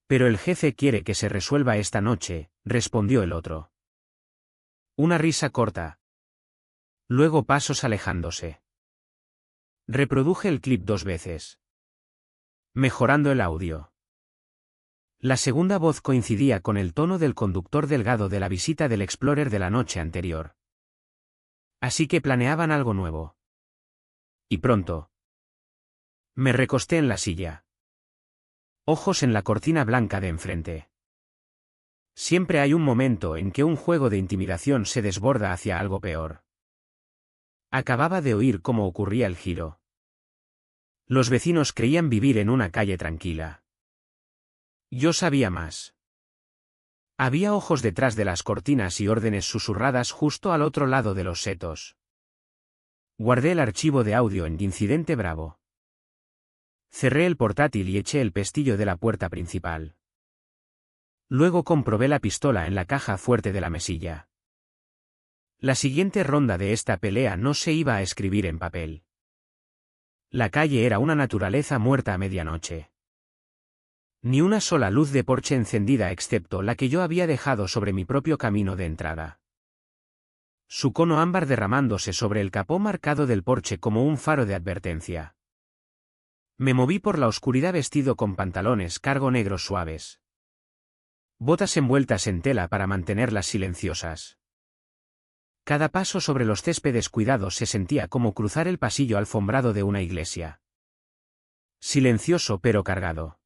Pero el jefe quiere que se resuelva esta noche, respondió el otro. Una risa corta. Luego pasos alejándose. Reproduje el clip 2 veces. Mejorando el audio. La segunda voz coincidía con el tono del conductor delgado de la visita del Explorer de la noche anterior. Así que planeaban algo nuevo. Y pronto. Me recosté en la silla. Ojos en la cortina blanca de enfrente. Siempre hay un momento en que un juego de intimidación se desborda hacia algo peor. Acababa de oír cómo ocurría el giro. Los vecinos creían vivir en una calle tranquila. Yo sabía más. Había ojos detrás de las cortinas y órdenes susurradas justo al otro lado de los setos. Guardé el archivo de audio en Incidente Bravo. Cerré el portátil y eché el pestillo de la puerta principal. Luego comprobé la pistola en la caja fuerte de la mesilla. La siguiente ronda de esta pelea no se iba a escribir en papel. La calle era una naturaleza muerta a medianoche. Ni una sola luz de porche encendida excepto la que yo había dejado sobre mi propio camino de entrada. Su cono ámbar derramándose sobre el capó marcado del porche como un faro de advertencia. Me moví por la oscuridad vestido con pantalones cargo negros suaves. Botas envueltas en tela para mantenerlas silenciosas. Cada paso sobre los céspedes cuidados se sentía como cruzar el pasillo alfombrado de una iglesia. Silencioso pero cargado.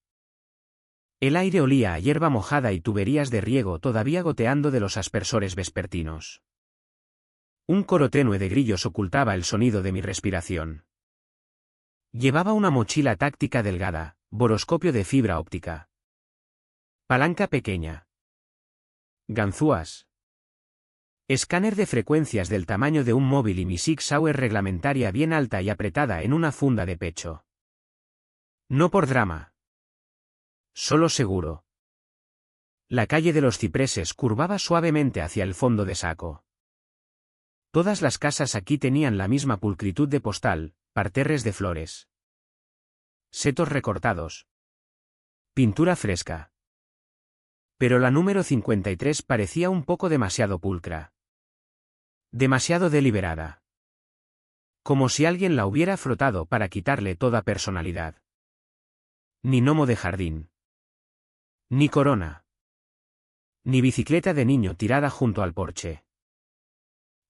El aire olía a hierba mojada y tuberías de riego todavía goteando de los aspersores vespertinos. Un coro tenue de grillos ocultaba el sonido de mi respiración. Llevaba una mochila táctica delgada, boroscopio de fibra óptica. Palanca pequeña. Ganzúas. Escáner de frecuencias del tamaño de un móvil y mi Sig Sauer reglamentaria bien alta y apretada en una funda de pecho. No por drama. Solo seguro. La calle de los cipreses curvaba suavemente hacia el fondo de saco. Todas las casas aquí tenían la misma pulcritud de postal, parterres de flores. Setos recortados. Pintura fresca. Pero la número 53 parecía un poco demasiado pulcra. Demasiado deliberada. Como si alguien la hubiera frotado para quitarle toda personalidad. Ni gnomo de jardín. Ni corona. Ni bicicleta de niño tirada junto al porche.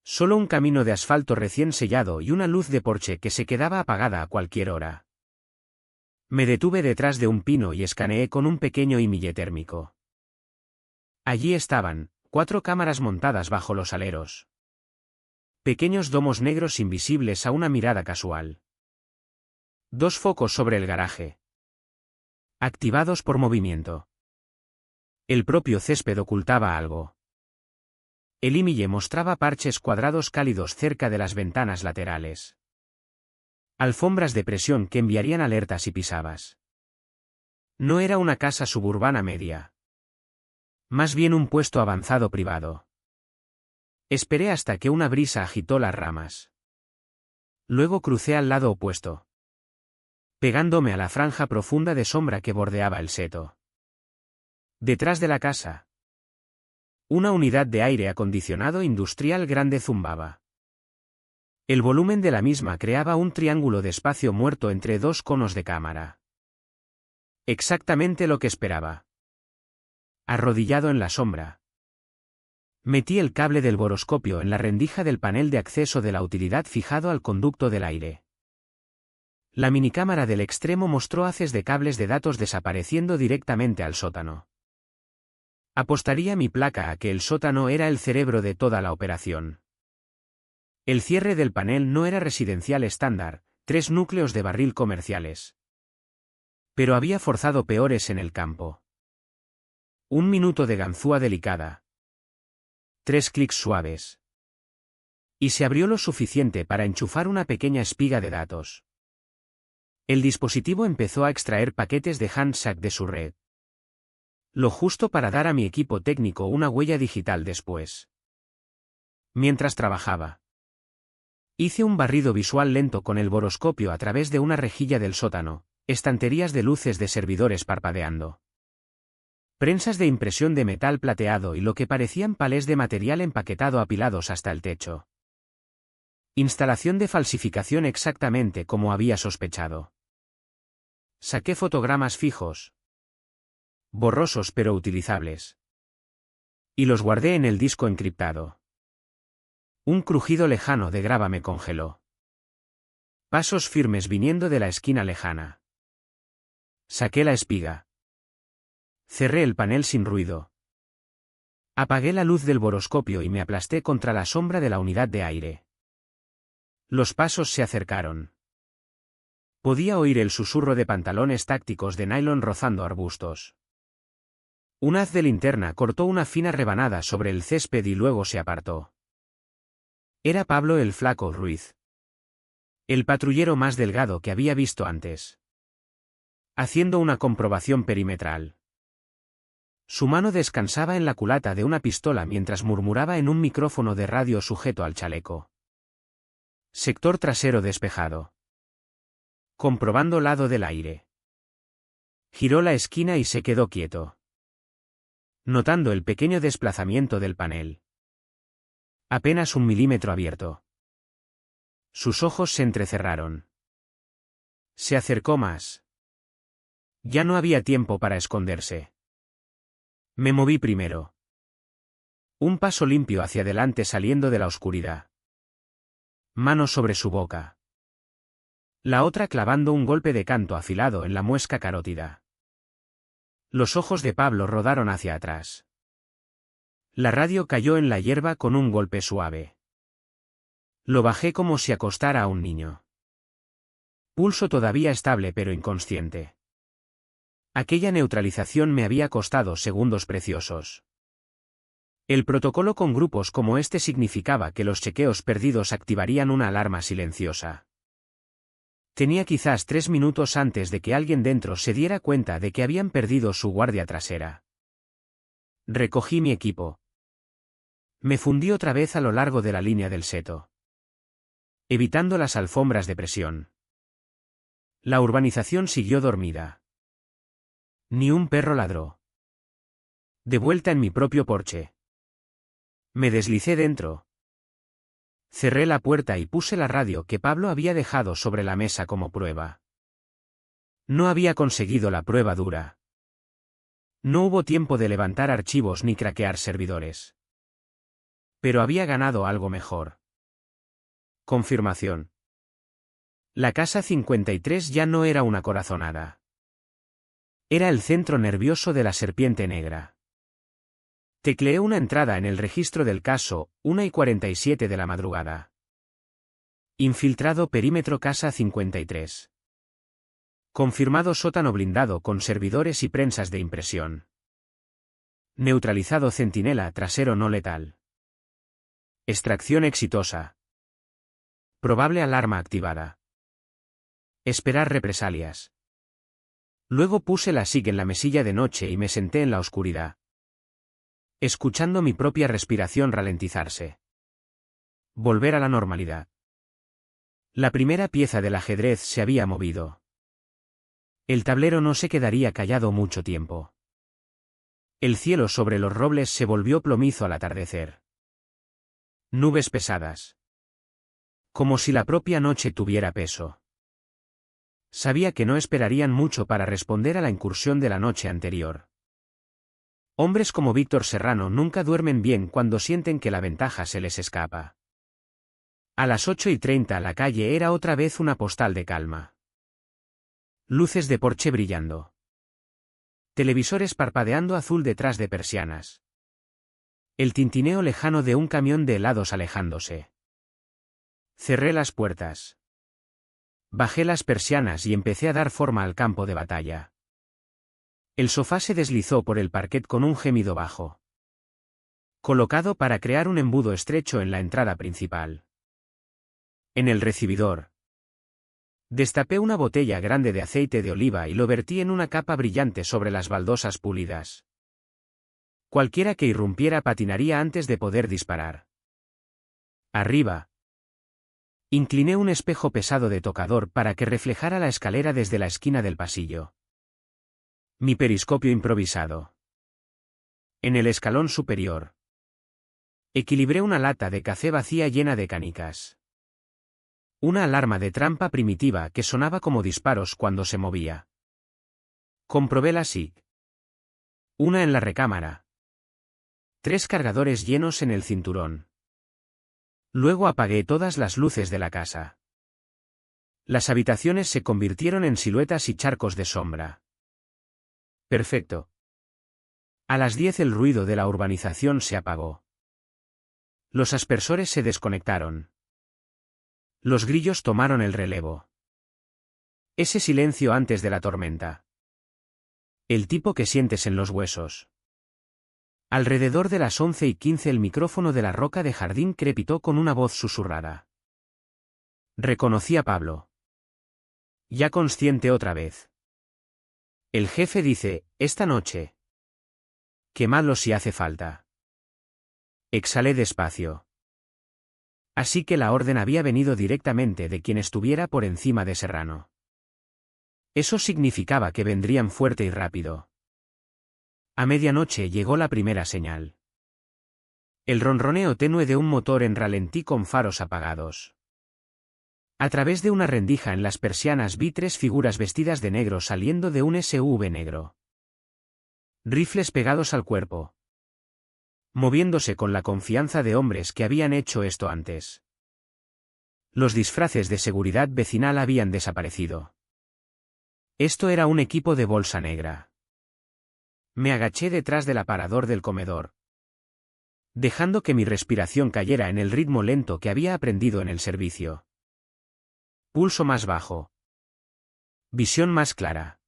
Solo un camino de asfalto recién sellado y una luz de porche que se quedaba apagada a cualquier hora. Me detuve detrás de un pino y escaneé con un pequeño imille térmico. Allí estaban, 4 cámaras montadas bajo los aleros. Pequeños domos negros invisibles a una mirada casual. 2 focos sobre el garaje. Activados por movimiento. El propio césped ocultaba algo. El imille mostraba parches cuadrados cálidos cerca de las ventanas laterales. Alfombras de presión que enviarían alertas si pisabas. No era una casa suburbana media. Más bien un puesto avanzado privado. Esperé hasta que una brisa agitó las ramas. Luego crucé al lado opuesto. Pegándome a la franja profunda de sombra que bordeaba el seto. Detrás de la casa. Una unidad de aire acondicionado industrial grande zumbaba. El volumen de la misma creaba un triángulo de espacio muerto entre 2 conos de cámara. Exactamente lo que esperaba. Arrodillado en la sombra. Metí el cable del boroscopio en la rendija del panel de acceso de la utilidad fijado al conducto del aire. La minicámara del extremo mostró haces de cables de datos desapareciendo directamente al sótano. Apostaría mi placa a que el sótano era el cerebro de toda la operación. El cierre del panel no era residencial estándar, 3 núcleos de barril comerciales. Pero había forzado peores en el campo. 1 minuto de ganzúa delicada. 3 clics suaves. Y se abrió lo suficiente para enchufar una pequeña espiga de datos. El dispositivo empezó a extraer paquetes de Handshake de su red. Lo justo para dar a mi equipo técnico una huella digital después. Mientras trabajaba. Hice un barrido visual lento con el boroscopio a través de una rejilla del sótano, estanterías de luces de servidores parpadeando. Prensas de impresión de metal plateado y lo que parecían palés de material empaquetado apilados hasta el techo. Instalación de falsificación exactamente como había sospechado. Saqué fotogramas fijos. Borrosos pero utilizables. Y los guardé en el disco encriptado. Un crujido lejano de grava me congeló. Pasos firmes viniendo de la esquina lejana. Saqué la espiga. Cerré el panel sin ruido. Apagué la luz del boroscopio y me aplasté contra la sombra de la unidad de aire. Los pasos se acercaron. Podía oír el susurro de pantalones tácticos de nylon rozando arbustos. Un haz de linterna cortó una fina rebanada sobre el césped y luego se apartó. Era Pablo el Flaco Ruiz. El patrullero más delgado que había visto antes. Haciendo una comprobación perimetral. Su mano descansaba en la culata de una pistola mientras murmuraba en un micrófono de radio sujeto al chaleco. Sector trasero despejado. Comprobando lado del aire. Giró la esquina y se quedó quieto. Notando el pequeño desplazamiento del panel. Apenas 1 milímetro abierto. Sus ojos se entrecerraron. Se acercó más. Ya no había tiempo para esconderse. Me moví primero. Un paso limpio hacia adelante saliendo de la oscuridad. Mano sobre su boca. La otra clavando un golpe de canto afilado en la muesca carótida. Los ojos de Pablo rodaron hacia atrás. La radio cayó en la hierba con un golpe suave. Lo bajé como si acostara a un niño. Pulso todavía estable pero inconsciente. Aquella neutralización me había costado segundos preciosos. El protocolo con grupos como este significaba que los chequeos perdidos activarían una alarma silenciosa. Tenía quizás 3 minutos antes de que alguien dentro se diera cuenta de que habían perdido su guardia trasera. Recogí mi equipo. Me fundí otra vez a lo largo de la línea del seto. Evitando las alfombras de presión. La urbanización siguió dormida. Ni un perro ladró. De vuelta en mi propio porche. Me deslicé dentro. Cerré la puerta y puse la radio que Pablo había dejado sobre la mesa como prueba. No había conseguido la prueba dura. No hubo tiempo de levantar archivos ni craquear servidores. Pero había ganado algo mejor. Confirmación. La casa 53 ya no era una corazonada. Era el centro nervioso de la serpiente negra. Tecleé una entrada en el registro del caso, 1:47 de la madrugada. Infiltrado perímetro casa 53. Confirmado sótano blindado con servidores y prensas de impresión. Neutralizado centinela trasero no letal. Extracción exitosa. Probable alarma activada. Esperar represalias. Luego puse la SIG en la mesilla de noche y me senté en la oscuridad. Escuchando mi propia respiración ralentizarse. Volver a la normalidad. La primera pieza del ajedrez se había movido. El tablero no se quedaría callado mucho tiempo. El cielo sobre los robles se volvió plomizo al atardecer. Nubes pesadas. Como si la propia noche tuviera peso. Sabía que no esperarían mucho para responder a la incursión de la noche anterior. Hombres como Víctor Serrano nunca duermen bien cuando sienten que la ventaja se les escapa. A las 8:30 la calle era otra vez una postal de calma. Luces de porche brillando. Televisores parpadeando azul detrás de persianas. El tintineo lejano de un camión de helados alejándose. Cerré las puertas. Bajé las persianas y empecé a dar forma al campo de batalla. El sofá se deslizó por el parquet con un gemido bajo. Colocado para crear un embudo estrecho en la entrada principal. En el recibidor. Destapé una botella grande de aceite de oliva y lo vertí en una capa brillante sobre las baldosas pulidas. Cualquiera que irrumpiera patinaría antes de poder disparar. Arriba. Incliné un espejo pesado de tocador para que reflejara la escalera desde la esquina del pasillo. Mi periscopio improvisado. En el escalón superior. Equilibré una lata de café vacía llena de canicas. Una alarma de trampa primitiva que sonaba como disparos cuando se movía. Comprobé la SIG. Una en la recámara. 3 cargadores llenos en el cinturón. Luego apagué todas las luces de la casa. Las habitaciones se convirtieron en siluetas y charcos de sombra. Perfecto. A las 10 el ruido de la urbanización se apagó. Los aspersores se desconectaron. Los grillos tomaron el relevo. Ese silencio antes de la tormenta. El tipo que sientes en los huesos. Alrededor de las 11:15 el micrófono de la roca de jardín crepitó con una voz susurrada. Reconocí a Pablo. Ya consciente otra vez. El jefe dice, esta noche. Quemadlo si hace falta. Exhalé despacio. Así que la orden había venido directamente de quien estuviera por encima de Serrano. Eso significaba que vendrían fuerte y rápido. A medianoche llegó la primera señal. El ronroneo tenue de un motor en ralentí con faros apagados. A través de una rendija en las persianas vi 3 figuras vestidas de negro saliendo de un SUV negro. Rifles pegados al cuerpo. Moviéndose con la confianza de hombres que habían hecho esto antes. Los disfraces de seguridad vecinal habían desaparecido. Esto era un equipo de bolsa negra. Me agaché detrás del aparador del comedor, dejando que mi respiración cayera en el ritmo lento que había aprendido en el servicio. Pulso más bajo. Visión más clara.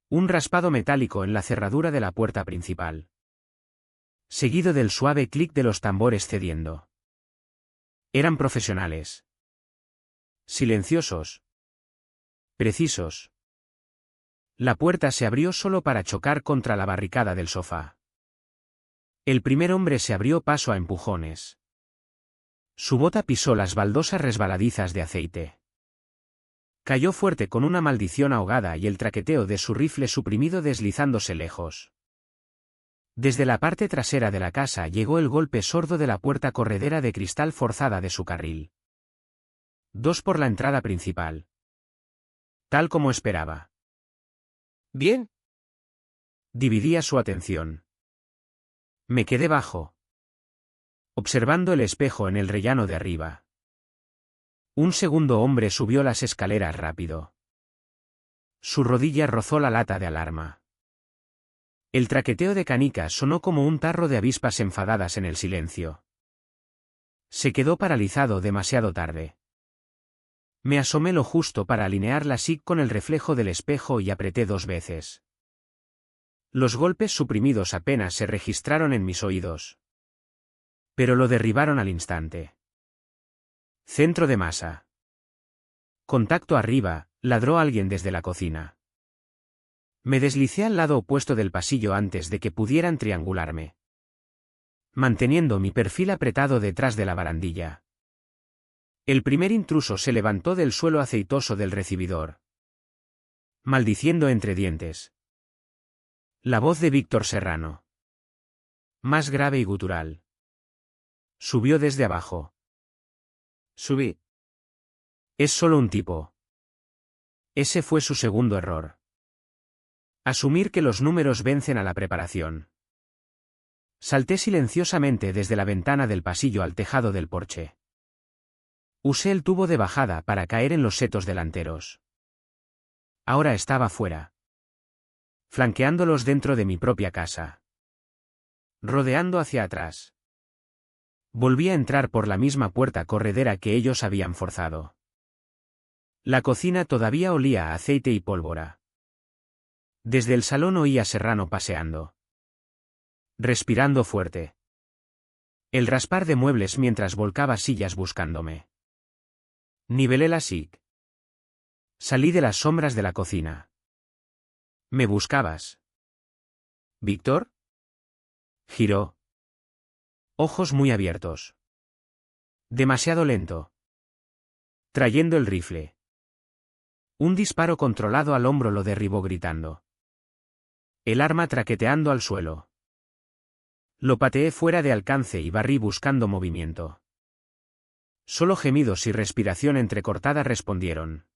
Un raspado metálico en la cerradura de la puerta principal. Seguido del suave clic de los tambores cediendo. Eran profesionales. Silenciosos. Precisos. La puerta se abrió solo para chocar contra la barricada del sofá. El primer hombre se abrió paso a empujones. Su bota pisó las baldosas resbaladizas de aceite. Cayó fuerte con una maldición ahogada y el traqueteo de su rifle suprimido deslizándose lejos. Desde la parte trasera de la casa llegó el golpe sordo de la puerta corredera de cristal forzada de su carril. 2 por la entrada principal. Tal como esperaba. ¿Bien? Dividía su atención. Me quedé bajo, observando el espejo en el rellano de arriba. Un segundo hombre subió las escaleras rápido. Su rodilla rozó la lata de alarma. El traqueteo de canicas sonó como un tarro de avispas enfadadas en el silencio. Se quedó paralizado demasiado tarde. Me asomé lo justo para alinear la SIG con el reflejo del espejo y apreté 2 veces. Los golpes suprimidos apenas se registraron en mis oídos. Pero lo derribaron al instante. Centro de masa. Contacto arriba, ladró alguien desde la cocina. Me deslicé al lado opuesto del pasillo antes de que pudieran triangularme, manteniendo mi perfil apretado detrás de la barandilla. El primer intruso se levantó del suelo aceitoso del recibidor, maldiciendo entre dientes. La voz de Víctor Serrano, más grave y gutural, subió desde abajo. Subí. Es solo un tipo. Ese fue su segundo error. Asumir que los números vencen a la preparación. Salté silenciosamente desde la ventana del pasillo al tejado del porche. Usé el tubo de bajada para caer en los setos delanteros. Ahora estaba fuera, flanqueándolos dentro de mi propia casa. Rodeando hacia atrás. Volví a entrar por la misma puerta corredera que ellos habían forzado. La cocina todavía olía a aceite y pólvora. Desde el salón oía a Serrano paseando, respirando fuerte. El raspar de muebles mientras volcaba sillas buscándome. Nivelé la SIG. Salí de las sombras de la cocina. ¿Me buscabas? ¿Víctor? Giró. Ojos muy abiertos. Demasiado lento. Trayendo el rifle. Un disparo controlado al hombro lo derribó gritando. El arma traqueteando al suelo. Lo pateé fuera de alcance y barrí buscando movimiento. Solo gemidos y respiración entrecortada respondieron.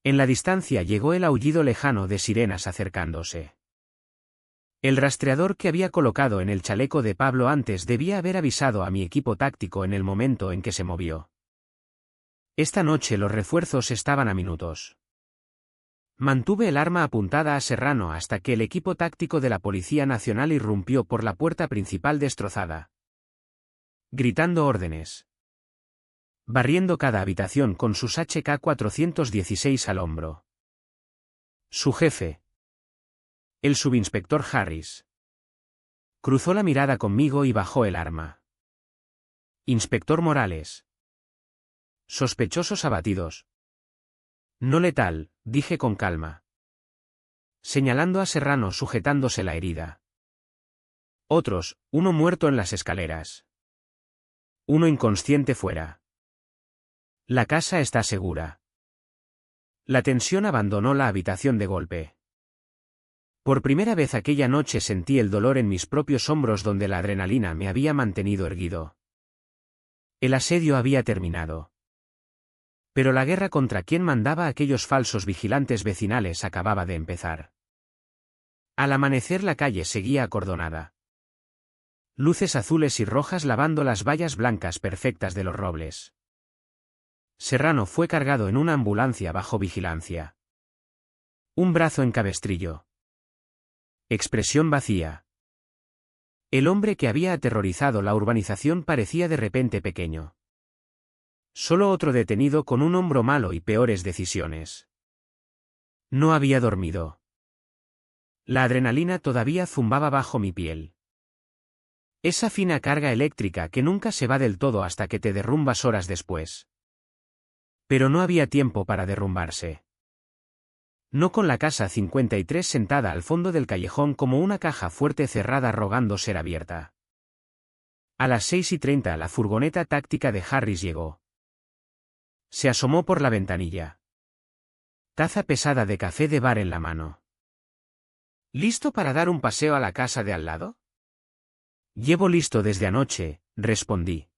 En la distancia llegó el aullido lejano de sirenas acercándose. El rastreador que había colocado en el chaleco de Pablo antes debía haber avisado a mi equipo táctico en el momento en que se movió. Esta noche los refuerzos estaban a minutos. Mantuve el arma apuntada a Serrano hasta que el equipo táctico de la Policía Nacional irrumpió por la puerta principal destrozada, gritando órdenes, barriendo cada habitación con sus HK-416 al hombro. Su jefe, el subinspector Harris, cruzó la mirada conmigo y bajó el arma. Inspector Morales. Sospechosos abatidos. No letal, dije con calma, señalando a Serrano sujetándose la herida. Otros, uno muerto en las escaleras. Uno inconsciente fuera. La casa está segura. La tensión abandonó la habitación de golpe. Por primera vez aquella noche sentí el dolor en mis propios hombros donde la adrenalina me había mantenido erguido. El asedio había terminado. Pero la guerra contra quien mandaba a aquellos falsos vigilantes vecinales acababa de empezar. Al amanecer la calle seguía acordonada. Luces azules y rojas lavando las vallas blancas perfectas de los robles. Serrano fue cargado en una ambulancia bajo vigilancia. Un brazo en cabestrillo. Expresión vacía. El hombre que había aterrorizado la urbanización parecía de repente pequeño. Solo otro detenido con un hombro malo y peores decisiones. No había dormido. La adrenalina todavía zumbaba bajo mi piel. Esa fina carga eléctrica que nunca se va del todo hasta que te derrumbas horas después. Pero no había tiempo para derrumbarse. No con la casa 53 sentada al fondo del callejón como una caja fuerte cerrada rogando ser abierta. A las 6:30 la furgoneta táctica de Harris llegó. Se asomó por la ventanilla. Taza pesada de café de bar en la mano. ¿Listo para dar un paseo a la casa de al lado? Llevo listo desde anoche, respondí.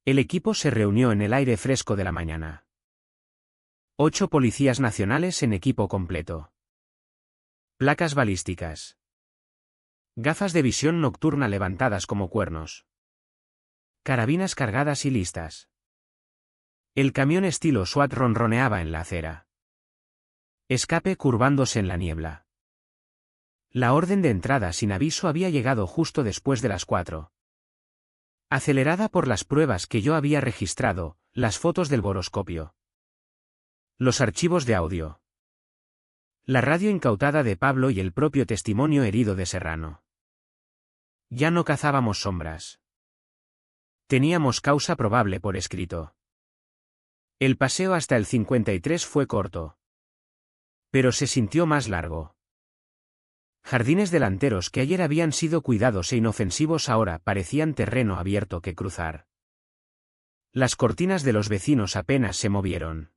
El equipo se reunió en el aire fresco de la mañana. 8 policías nacionales en equipo completo. Placas balísticas. Gafas de visión nocturna levantadas como cuernos. Carabinas cargadas y listas. El camión estilo SWAT ronroneaba en la acera. Escape curvándose en la niebla. La orden de entrada sin aviso había llegado justo después de las 4. Acelerada por las pruebas que yo había registrado, las fotos del boroscopio. Los archivos de audio. La radio incautada de Pablo y el propio testimonio herido de Serrano. Ya no cazábamos sombras. Teníamos causa probable por escrito. El paseo hasta el 53 fue corto. Pero se sintió más largo. Jardines delanteros que ayer habían sido cuidados e inofensivos ahora parecían terreno abierto que cruzar. Las cortinas de los vecinos apenas se movieron.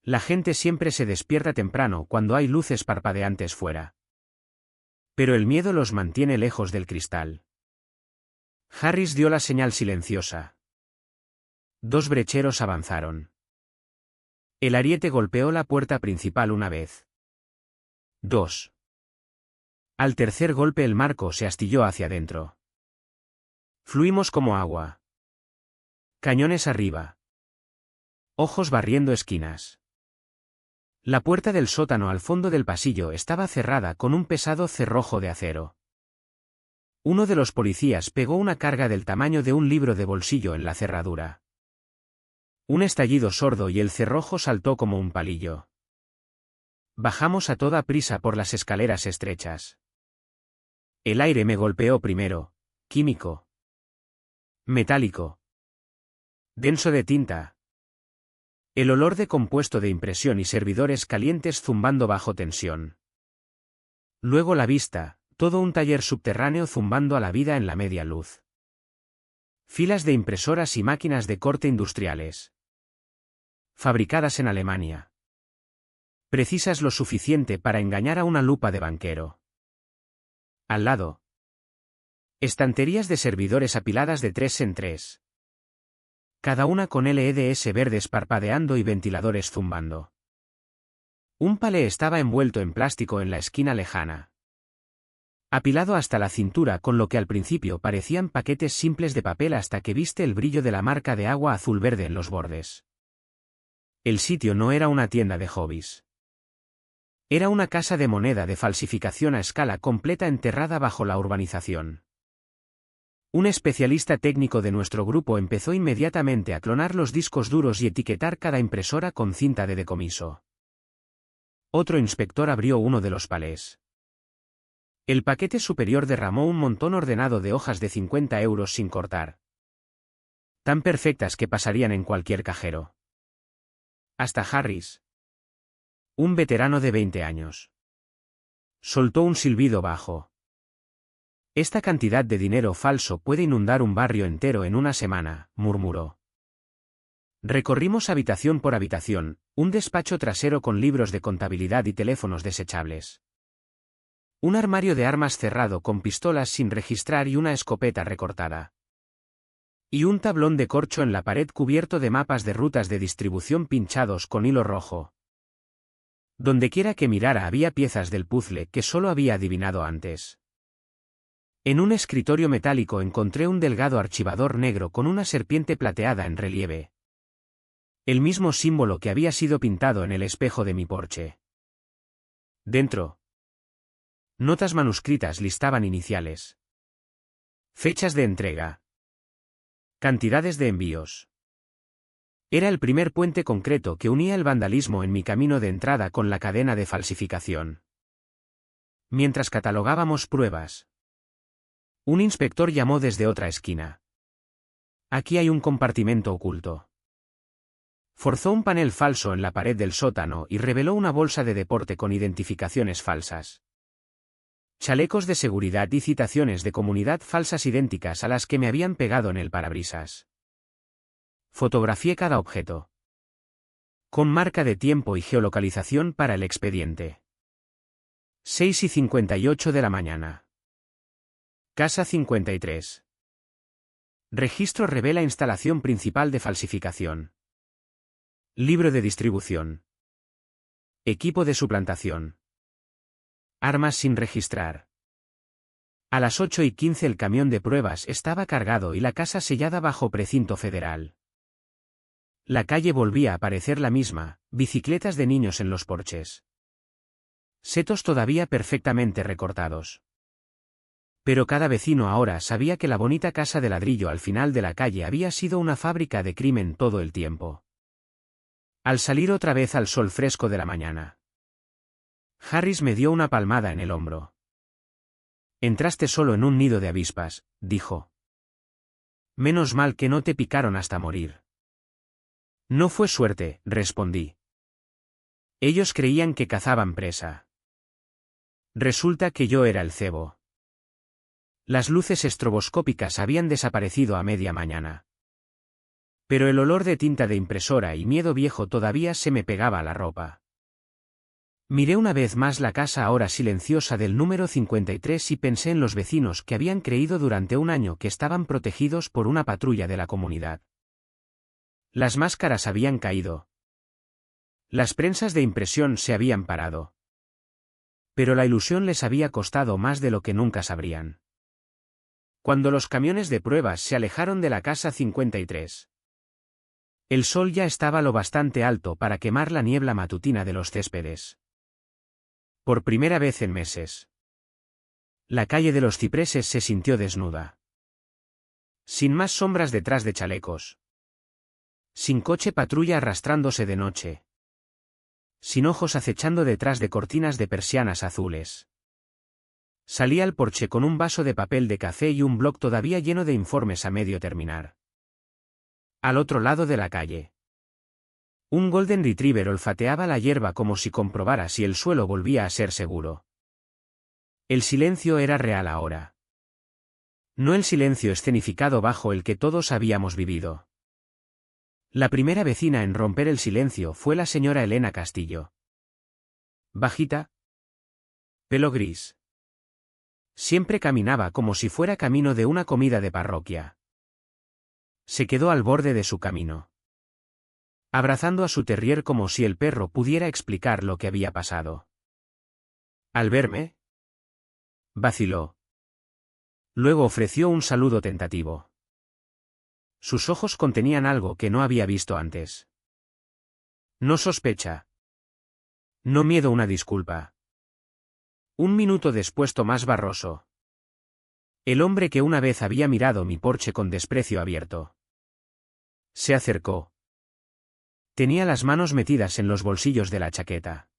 La gente siempre se despierta temprano cuando hay luces parpadeantes fuera. Pero el miedo los mantiene lejos del cristal. Harris dio la señal silenciosa. 2 brecheros avanzaron. El ariete golpeó la puerta principal una vez. 2. Al tercer golpe el marco se astilló hacia adentro. Fluimos como agua. Cañones arriba. Ojos barriendo esquinas. La puerta del sótano al fondo del pasillo estaba cerrada con un pesado cerrojo de acero. Uno de los policías pegó una carga del tamaño de un libro de bolsillo en la cerradura. Un estallido sordo y el cerrojo saltó como un palillo. Bajamos a toda prisa por las escaleras estrechas. El aire me golpeó primero, químico. Metálico. Denso de tinta. El olor de compuesto de impresión y servidores calientes zumbando bajo tensión. Luego la vista, todo un taller subterráneo zumbando a la vida en la media luz. Filas de impresoras y máquinas de corte industriales. Fabricadas en Alemania. Precisas lo suficiente para engañar a una lupa de banquero. Al lado. Estanterías de servidores apiladas de 3 en 3. Cada una con LEDs verdes parpadeando y ventiladores zumbando. Un palé estaba envuelto en plástico en la esquina lejana. Apilado hasta la cintura con lo que al principio parecían paquetes simples de papel hasta que viste el brillo de la marca de agua azul-verde en los bordes. El sitio no era una tienda de hobbies. Era una casa de moneda de falsificación a escala completa enterrada bajo la urbanización. Un especialista técnico de nuestro grupo empezó inmediatamente a clonar los discos duros y etiquetar cada impresora con cinta de decomiso. Otro inspector abrió uno de los palés. El paquete superior derramó un montón ordenado de hojas de 50 euros sin cortar. Tan perfectas que pasarían en cualquier cajero. Hasta Harris, un veterano de 20 años, soltó un silbido bajo. Esta cantidad de dinero falso puede inundar un barrio entero en una semana, murmuró. Recorrimos habitación por habitación, un despacho trasero con libros de contabilidad y teléfonos desechables. Un armario de armas cerrado con pistolas sin registrar y una escopeta recortada. Y un tablón de corcho en la pared cubierto de mapas de rutas de distribución pinchados con hilo rojo. Dondequiera que mirara había piezas del puzzle que solo había adivinado antes. En un escritorio metálico encontré un delgado archivador negro con una serpiente plateada en relieve. El mismo símbolo que había sido pintado en el espejo de mi porche. Dentro, notas manuscritas listaban iniciales. Fechas de entrega. Cantidades de envíos. Era el primer puente concreto que unía el vandalismo en mi camino de entrada con la cadena de falsificación. Mientras catalogábamos pruebas, un inspector llamó desde otra esquina. Aquí hay un compartimento oculto. Forzó un panel falso en la pared del sótano y reveló una bolsa de deporte con identificaciones falsas. Chalecos de seguridad y citaciones de comunidad falsas idénticas a las que me habían pegado en el parabrisas. Fotografié cada objeto, con marca de tiempo y geolocalización para el expediente. 6:58 de la mañana. Casa 53. Registro revela instalación principal de falsificación. Libro de distribución. Equipo de suplantación. Armas sin registrar. A las 8:15 el camión de pruebas estaba cargado y la casa sellada bajo precinto federal. La calle volvía a parecer la misma, bicicletas de niños en los porches. Setos todavía perfectamente recortados. Pero cada vecino ahora sabía que la bonita casa de ladrillo al final de la calle había sido una fábrica de crimen todo el tiempo. Al salir otra vez al sol fresco de la mañana, Harris me dio una palmada en el hombro. Entraste solo en un nido de avispas, dijo. Menos mal que no te picaron hasta morir. No fue suerte, respondí. Ellos creían que cazaban presa. Resulta que yo era el cebo. Las luces estroboscópicas habían desaparecido a media mañana. Pero el olor de tinta de impresora y miedo viejo todavía se me pegaba a la ropa. Miré una vez más la casa ahora silenciosa del número 53 y pensé en los vecinos que habían creído durante un año que estaban protegidos por una patrulla de la comunidad. Las máscaras habían caído. Las prensas de impresión se habían parado. Pero la ilusión les había costado más de lo que nunca sabrían. Cuando los camiones de pruebas se alejaron de la casa 53. El sol ya estaba lo bastante alto para quemar la niebla matutina de los céspedes. Por primera vez en meses, la calle de los cipreses se sintió desnuda. Sin más sombras detrás de chalecos. Sin coche patrulla arrastrándose de noche. Sin ojos acechando detrás de cortinas de persianas azules. Salí al porche con un vaso de papel de café y un bloc todavía lleno de informes a medio terminar. Al otro lado de la calle, un Golden Retriever olfateaba la hierba como si comprobara si el suelo volvía a ser seguro. El silencio era real ahora. No el silencio escenificado bajo el que todos habíamos vivido. La primera vecina en romper el silencio fue la señora Elena Castillo. Bajita. Pelo gris. Siempre caminaba como si fuera camino de una comida de parroquia. Se quedó al borde de su camino, abrazando a su terrier como si el perro pudiera explicar lo que había pasado. Al verme, vaciló. Luego ofreció un saludo tentativo. Sus ojos contenían algo que no había visto antes. No sospecha. No miedo una disculpa. Un minuto después Tomás Barroso. El hombre que una vez había mirado mi porche con desprecio abierto. Se acercó. Tenía las manos metidas en los bolsillos de la chaqueta.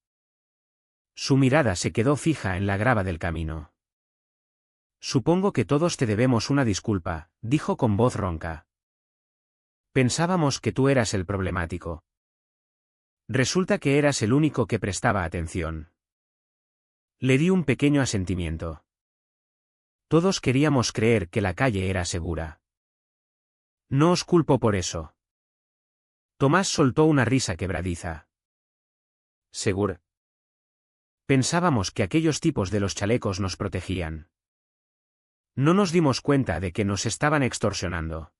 Su mirada se quedó fija en la grava del camino. Supongo que todos te debemos una disculpa, dijo con voz ronca. Pensábamos que tú eras el problemático. Resulta que eras el único que prestaba atención. Le di un pequeño asentimiento. Todos queríamos creer que la calle era segura. No os culpo por eso. Tomás soltó una risa quebradiza. ¿Segura? Pensábamos que aquellos tipos de los chalecos nos protegían. No nos dimos cuenta de que nos estaban extorsionando.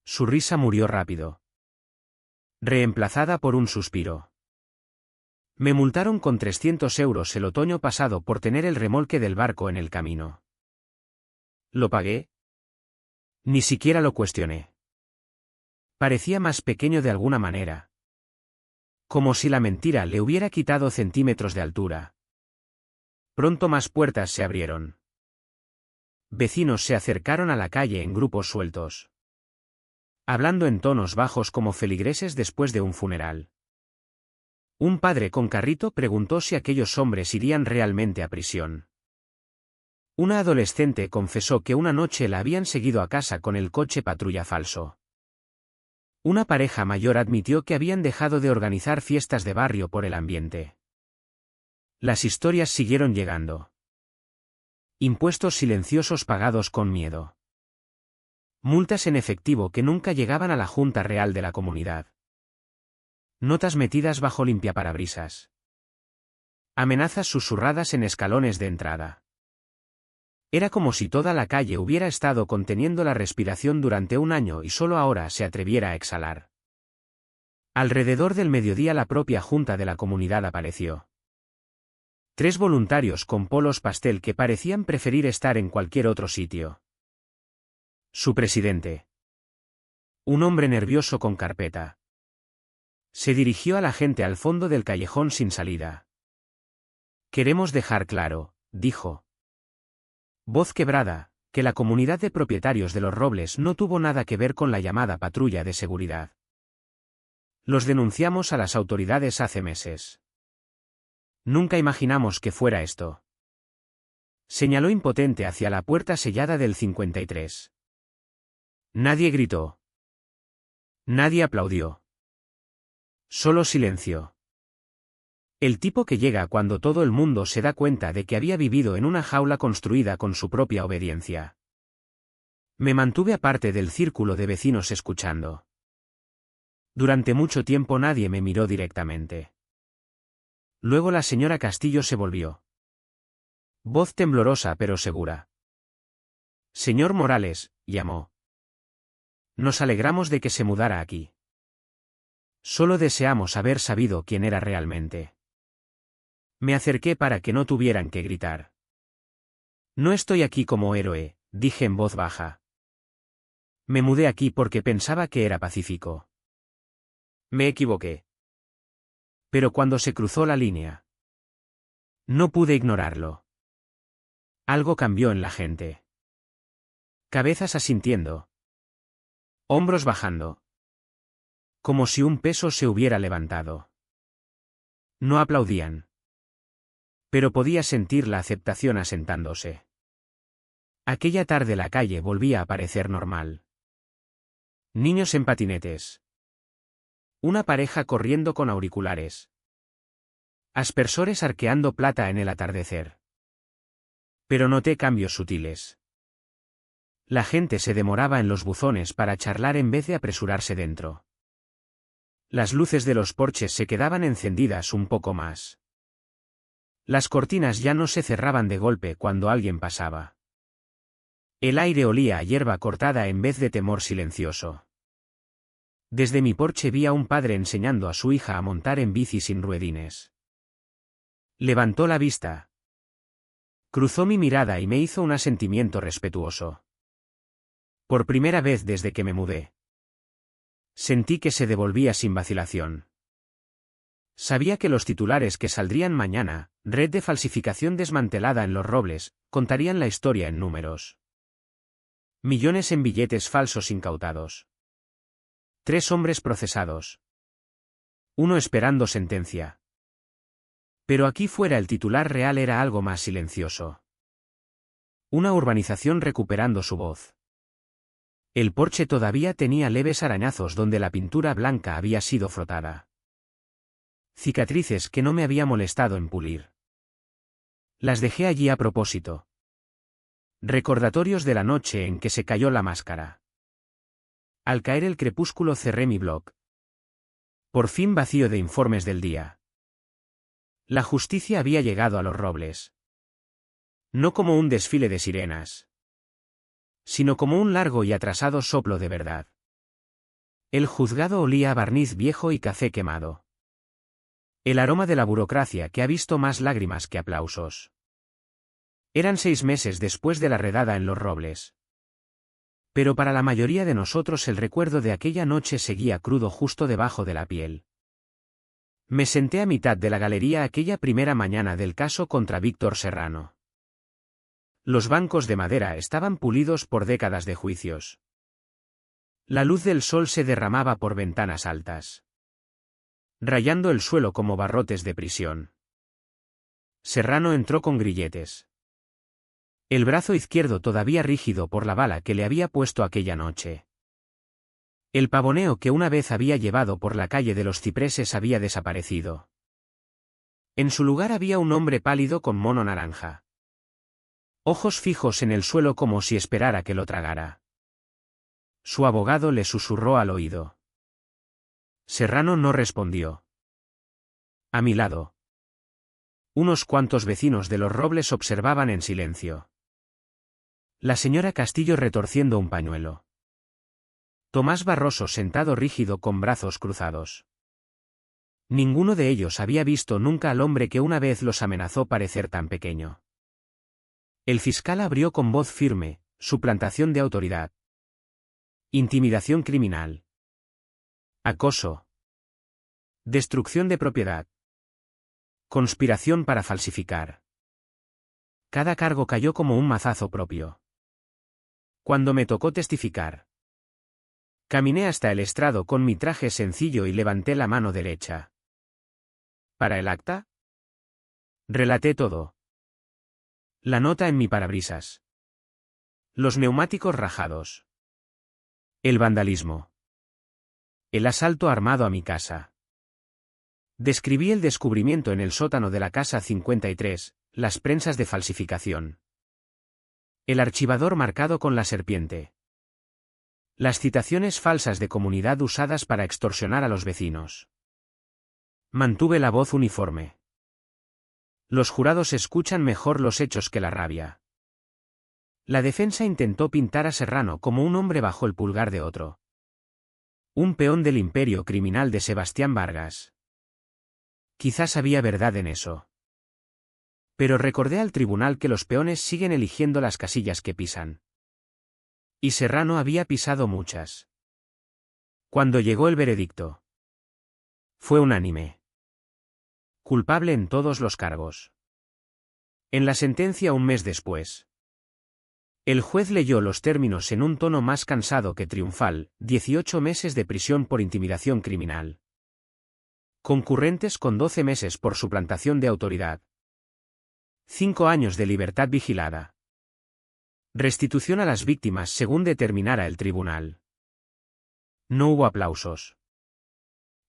Su risa murió rápido. Reemplazada por un suspiro. Me multaron con 300 euros el otoño pasado por tener el remolque del barco en el camino. ¿Lo pagué? Ni siquiera lo cuestioné. Parecía más pequeño de alguna manera. Como si la mentira le hubiera quitado centímetros de altura. Pronto más puertas se abrieron. Vecinos se acercaron a la calle en grupos sueltos. Hablando en tonos bajos como feligreses después de un funeral. Un padre con carrito preguntó si aquellos hombres irían realmente a prisión. Una adolescente confesó que una noche la habían seguido a casa con el coche patrulla falso. Una pareja mayor admitió que habían dejado de organizar fiestas de barrio por el ambiente. Las historias siguieron llegando. Impuestos silenciosos pagados con miedo. Multas en efectivo que nunca llegaban a la Junta Real de la comunidad. Notas metidas bajo limpiaparabrisas. Amenazas susurradas en escalones de entrada. Era como si toda la calle hubiera estado conteniendo la respiración durante un año y solo ahora se atreviera a exhalar. Alrededor del mediodía la propia Junta de la comunidad apareció. 3 voluntarios con polos pastel que parecían preferir estar en cualquier otro sitio. Su presidente. Un hombre nervioso con carpeta. Se dirigió a la gente al fondo del callejón sin salida. Queremos dejar claro, dijo. Voz quebrada, que la comunidad de propietarios de los robles no tuvo nada que ver con la llamada patrulla de seguridad. Los denunciamos a las autoridades hace meses. Nunca imaginamos que fuera esto. Señaló impotente hacia la puerta sellada del 53. Nadie gritó. Nadie aplaudió. Solo silencio. El tipo que llega cuando todo el mundo se da cuenta de que había vivido en una jaula construida con su propia obediencia. Me mantuve aparte del círculo de vecinos escuchando. Durante mucho tiempo nadie me miró directamente. Luego la señora Castillo se volvió. Voz temblorosa pero segura. Señor Morales, llamó. Nos alegramos de que se mudara aquí. Solo deseamos haber sabido quién era realmente. Me acerqué para que no tuvieran que gritar. No estoy aquí como héroe, dije en voz baja. Me mudé aquí porque pensaba que era pacífico. Me equivoqué. Pero cuando se cruzó la línea, no pude ignorarlo. Algo cambió en la gente. Cabezas asintiendo. Hombros bajando. Como si un peso se hubiera levantado. No aplaudían. Pero podía sentir la aceptación asentándose. Aquella tarde la calle volvía a parecer normal. Niños en patinetes. Una pareja corriendo con auriculares. Aspersores arqueando plata en el atardecer. Pero noté cambios sutiles. La gente se demoraba en los buzones para charlar en vez de apresurarse dentro. Las luces de los porches se quedaban encendidas un poco más. Las cortinas ya no se cerraban de golpe cuando alguien pasaba. El aire olía a hierba cortada en vez de temor silencioso. Desde mi porche vi a un padre enseñando a su hija a montar en bici sin ruedines. Levantó la vista. Cruzó mi mirada y me hizo un asentimiento respetuoso. Por primera vez desde que me mudé. Sentí que se devolvía sin vacilación. Sabía que los titulares que saldrían mañana, red de falsificación desmantelada en Los Robles, contarían la historia en números. Millones en billetes falsos incautados. 3 hombres procesados. 1 esperando sentencia. Pero aquí fuera el titular real era algo más silencioso. Una urbanización recuperando su voz. El porche todavía tenía leves arañazos donde la pintura blanca había sido frotada. Cicatrices que no me había molestado en pulir. Las dejé allí a propósito. Recordatorios de la noche en que se cayó la máscara. Al caer el crepúsculo cerré mi blog. Por fin vacío de informes del día. La justicia había llegado a Los Robles. No como un desfile de sirenas, sino como un largo y atrasado soplo de verdad. El juzgado olía a barniz viejo y café quemado. El aroma de la burocracia que ha visto más lágrimas que aplausos. Eran 6 meses después de la redada en Los Robles. Pero para la mayoría de nosotros el recuerdo de aquella noche seguía crudo justo debajo de la piel. Me senté a mitad de la galería aquella primera mañana del caso contra Víctor Serrano. Los bancos de madera estaban pulidos por décadas de juicios. La luz del sol se derramaba por ventanas altas, rayando el suelo como barrotes de prisión. Serrano entró con grilletes. El brazo izquierdo todavía rígido por la bala que le había puesto aquella noche. El pavoneo que una vez había llevado por la calle de los cipreses había desaparecido. En su lugar había un hombre pálido con mono naranja. Ojos fijos en el suelo como si esperara que lo tragara. Su abogado le susurró al oído. Serrano no respondió. A mi lado. Unos cuantos vecinos de Los Robles observaban en silencio. La señora Castillo retorciendo un pañuelo. Tomás Barroso sentado rígido con brazos cruzados. Ninguno de ellos había visto nunca al hombre que una vez los amenazó parecer tan pequeño. El fiscal abrió con voz firme: suplantación de autoridad. Intimidación criminal. Acoso. Destrucción de propiedad. Conspiración para falsificar. Cada cargo cayó como un mazazo propio. Cuando me tocó testificar, caminé hasta el estrado con mi traje sencillo y levanté la mano derecha. ¿Para el acta? Relaté todo. La nota en mi parabrisas. Los neumáticos rajados. El vandalismo. El asalto armado a mi casa. Describí el descubrimiento en el sótano de la casa 53, las prensas de falsificación. El archivador marcado con la serpiente. Las citaciones falsas de comunidad usadas para extorsionar a los vecinos. Mantuve la voz uniforme. Los jurados escuchan mejor los hechos que la rabia. La defensa intentó pintar a Serrano como un hombre bajo el pulgar de otro. Un peón del imperio criminal de Sebastián Vargas. Quizás había verdad en eso. Pero recordé al tribunal que los peones siguen eligiendo las casillas que pisan. Y Serrano había pisado muchas. Cuando llegó el veredicto, fue unánime. Culpable en todos los cargos. En la sentencia un mes después, el juez leyó los términos en un tono más cansado que triunfal: 18 meses de prisión por intimidación criminal. Concurrentes con 12 meses por suplantación de autoridad. 5 años de libertad vigilada. Restitución a las víctimas según determinara el tribunal. No hubo aplausos.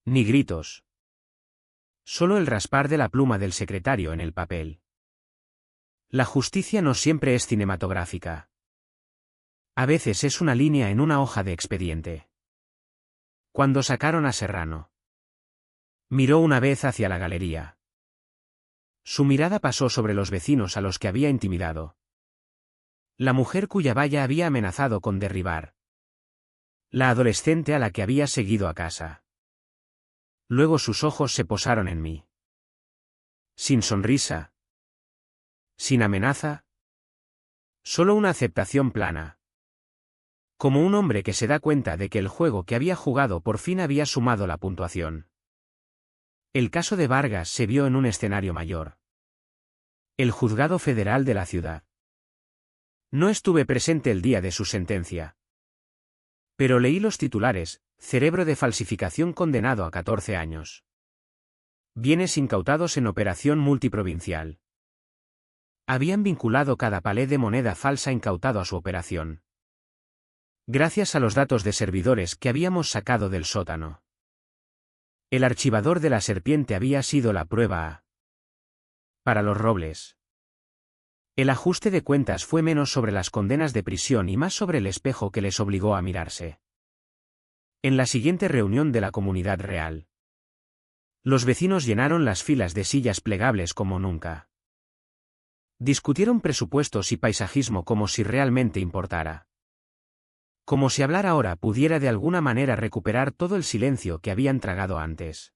Ni gritos. Solo el raspar de la pluma del secretario en el papel. La justicia no siempre es cinematográfica. A veces es una línea en una hoja de expediente. Cuando sacaron a Serrano, miró una vez hacia la galería. Su mirada pasó sobre los vecinos a los que había intimidado. La mujer cuya valla había amenazado con derribar. La adolescente a la que había seguido a casa. Luego sus ojos se posaron en mí. Sin sonrisa. Sin amenaza. Solo una aceptación plana. Como un hombre que se da cuenta de que el juego que había jugado por fin había sumado la puntuación. El caso de Vargas se vio en un escenario mayor. El juzgado federal de la ciudad. No estuve presente el día de su sentencia. Pero leí los titulares: cerebro de falsificación condenado a 14 años. Bienes incautados en operación multiprovincial. Habían vinculado cada palé de moneda falsa incautado a su operación. Gracias a los datos de servidores que habíamos sacado del sótano. El archivador de la serpiente había sido la prueba A. Para los Robles. El ajuste de cuentas fue menos sobre las condenas de prisión y más sobre el espejo que les obligó a mirarse. En la siguiente reunión de la comunidad real, los vecinos llenaron las filas de sillas plegables como nunca. Discutieron presupuestos y paisajismo como si realmente importara. Como si hablar ahora pudiera de alguna manera recuperar todo el silencio que habían tragado antes.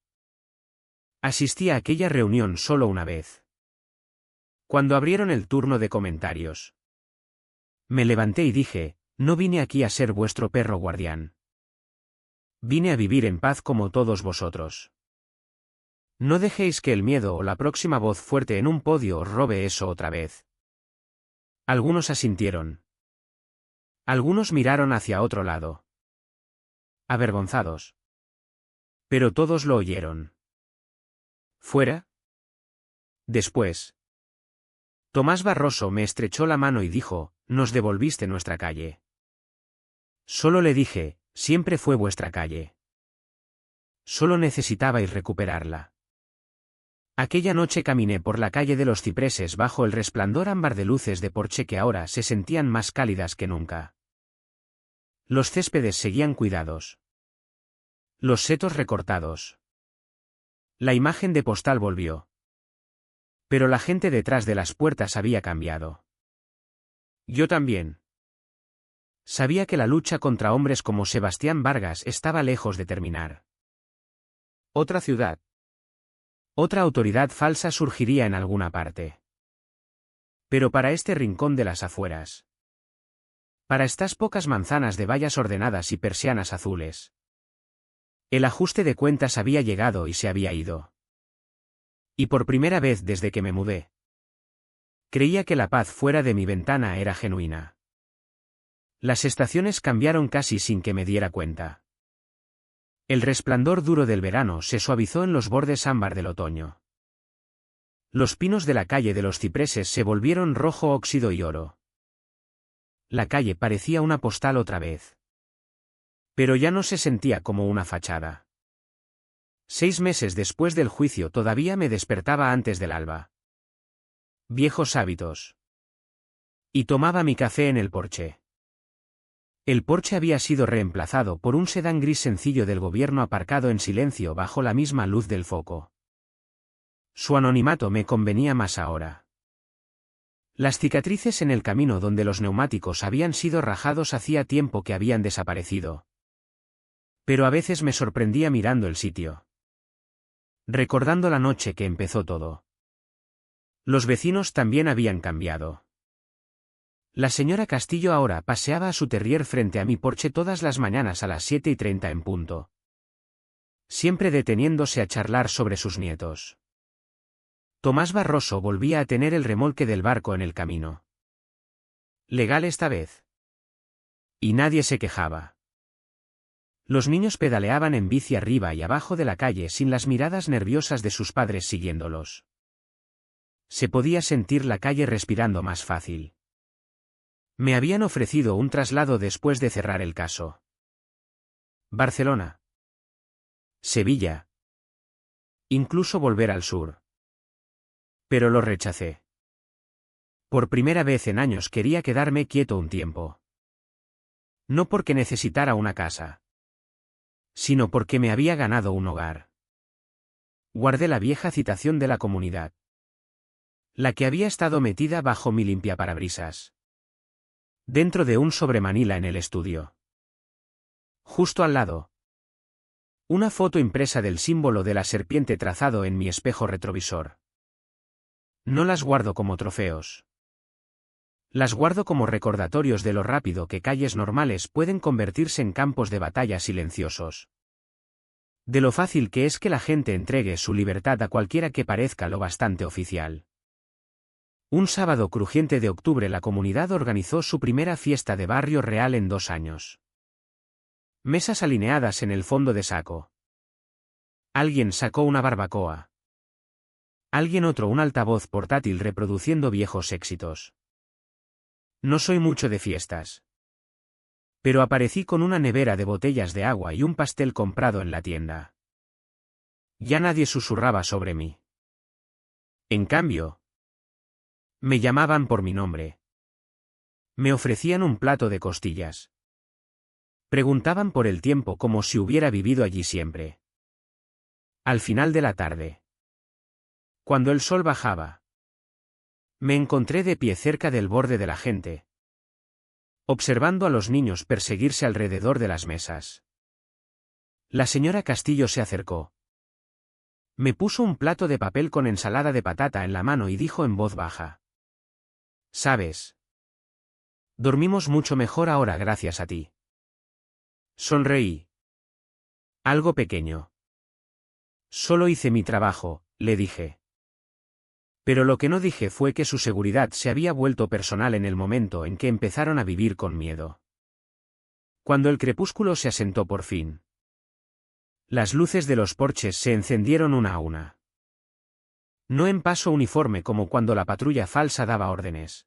Asistí a aquella reunión solo una vez. Cuando abrieron el turno de comentarios, me levanté y dije: no vine aquí a ser vuestro perro guardián. Vine a vivir en paz como todos vosotros. No dejéis que el miedo o la próxima voz fuerte en un podio os robe eso otra vez. Algunos asintieron. Algunos miraron hacia otro lado, avergonzados. Pero todos lo oyeron. ¿Fuera? Después, Tomás Barroso me estrechó la mano y dijo: nos devolviste nuestra calle. Solo le dije: siempre fue vuestra calle. Solo necesitabais recuperarla. Aquella noche caminé por la calle de los cipreses bajo el resplandor ámbar de luces de porche que ahora se sentían más cálidas que nunca. Los céspedes seguían cuidados. Los setos recortados. La imagen de postal volvió. Pero la gente detrás de las puertas había cambiado. Yo también. Sabía que la lucha contra hombres como Sebastián Vargas estaba lejos de terminar. Otra ciudad. Otra autoridad falsa surgiría en alguna parte. Pero para este rincón de las afueras. Para estas pocas manzanas de vallas ordenadas y persianas azules. El ajuste de cuentas había llegado y se había ido. Y por primera vez desde que me mudé, creía que la paz fuera de mi ventana era genuina. Las estaciones cambiaron casi sin que me diera cuenta. El resplandor duro del verano se suavizó en los bordes ámbar del otoño. Los pinos de la calle de los cipreses se volvieron rojo óxido y oro. La calle parecía una postal otra vez. Pero ya no se sentía como una fachada. 6 meses después del juicio todavía me despertaba antes del alba. Viejos hábitos. Y tomaba mi café en el porche. El porche había sido reemplazado por un sedán gris sencillo del gobierno aparcado en silencio bajo la misma luz del foco. Su anonimato me convenía más ahora. Las cicatrices en el camino donde los neumáticos habían sido rajados hacía tiempo que habían desaparecido. Pero a veces me sorprendía mirando el sitio. Recordando la noche que empezó todo. Los vecinos también habían cambiado. La señora Castillo ahora paseaba a su terrier frente a mi porche todas las mañanas a las 7:30 en punto. Siempre deteniéndose a charlar sobre sus nietos. Tomás Barroso volvía a tener el remolque del barco en el camino. Legal esta vez. Y nadie se quejaba. Los niños pedaleaban en bici arriba y abajo de la calle sin las miradas nerviosas de sus padres siguiéndolos. Se podía sentir la calle respirando más fácil. Me habían ofrecido un traslado después de cerrar el caso. Barcelona. Sevilla. Incluso volver al sur. Pero lo rechacé. Por primera vez en años quería quedarme quieto un tiempo. No porque necesitara una casa, sino porque me había ganado un hogar. Guardé la vieja citación de la comunidad. La que había estado metida bajo mi limpiaparabrisas. Dentro de un sobremanila en el estudio. Justo al lado. Una foto impresa del símbolo de la serpiente trazado en mi espejo retrovisor. No las guardo como trofeos. Las guardo como recordatorios de lo rápido que calles normales pueden convertirse en campos de batalla silenciosos. De lo fácil que es que la gente entregue su libertad a cualquiera que parezca lo bastante oficial. Un sábado crujiente de octubre la comunidad organizó su primera fiesta de barrio real en 2 años. Mesas alineadas en el fondo de saco. Alguien sacó una barbacoa. Alguien otro un altavoz portátil reproduciendo viejos éxitos. No soy mucho de fiestas. Pero aparecí con una nevera de botellas de agua y un pastel comprado en la tienda. Ya nadie susurraba sobre mí. En cambio, me llamaban por mi nombre. Me ofrecían un plato de costillas. Preguntaban por el tiempo como si hubiera vivido allí siempre. Al final de la tarde, cuando el sol bajaba, me encontré de pie cerca del borde de la gente, observando a los niños perseguirse alrededor de las mesas. La señora Castillo se acercó. Me puso un plato de papel con ensalada de patata en la mano y dijo en voz baja: ¿sabes? Dormimos mucho mejor ahora gracias a ti. Sonreí. Algo pequeño. Solo hice mi trabajo, le dije. Pero lo que no dije fue que su seguridad se había vuelto personal en el momento en que empezaron a vivir con miedo. Cuando el crepúsculo se asentó por fin, las luces de los porches se encendieron una a una. No en paso uniforme como cuando la patrulla falsa daba órdenes,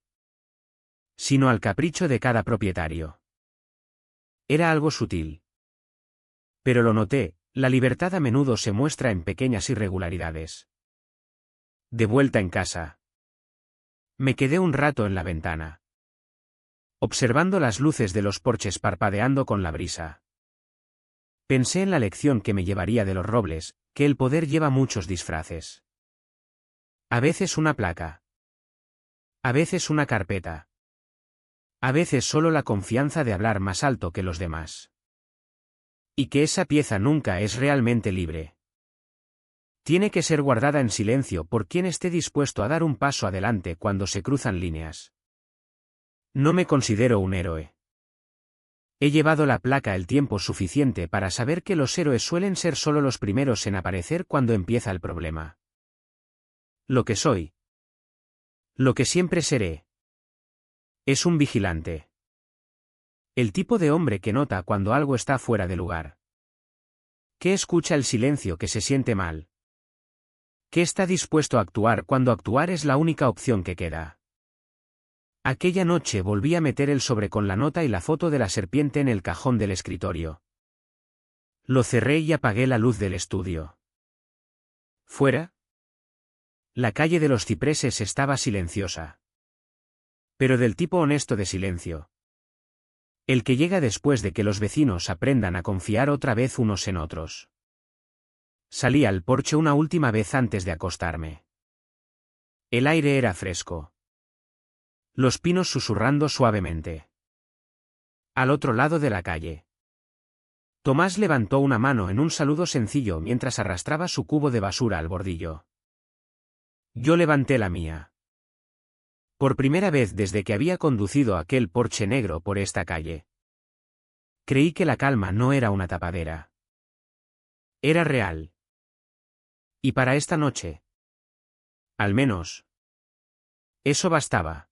sino al capricho de cada propietario. Era algo sutil. Pero lo noté, la libertad a menudo se muestra en pequeñas irregularidades. De vuelta en casa, me quedé un rato en la ventana, observando las luces de los porches parpadeando con la brisa. Pensé en la lección que me llevaría de los robles, que el poder lleva muchos disfraces. A veces una placa. A veces una carpeta. A veces solo la confianza de hablar más alto que los demás. Y que esa pieza nunca es realmente libre. Tiene que ser guardada en silencio por quien esté dispuesto a dar un paso adelante cuando se cruzan líneas. No me considero un héroe. He llevado la placa el tiempo suficiente para saber que los héroes suelen ser solo los primeros en aparecer cuando empieza el problema. Lo que soy, lo que siempre seré, es un vigilante. El tipo de hombre que nota cuando algo está fuera de lugar. Que escucha el silencio que se siente mal. Que está dispuesto a actuar cuando actuar es la única opción que queda. Aquella noche volví a meter el sobre con la nota y la foto de la serpiente en el cajón del escritorio. Lo cerré y apagué la luz del estudio. Fuera, la calle de los cipreses estaba silenciosa. Pero del tipo honesto de silencio. El que llega después de que los vecinos aprendan a confiar otra vez unos en otros. Salí al porche una última vez antes de acostarme. El aire era fresco. Los pinos susurrando suavemente. Al otro lado de la calle, Tomás levantó una mano en un saludo sencillo mientras arrastraba su cubo de basura al bordillo. Yo levanté la mía. Por primera vez desde que había conducido aquel Porsche negro por esta calle. Creí que la calma no era una tapadera. Era real. Y para esta noche, al menos, eso bastaba.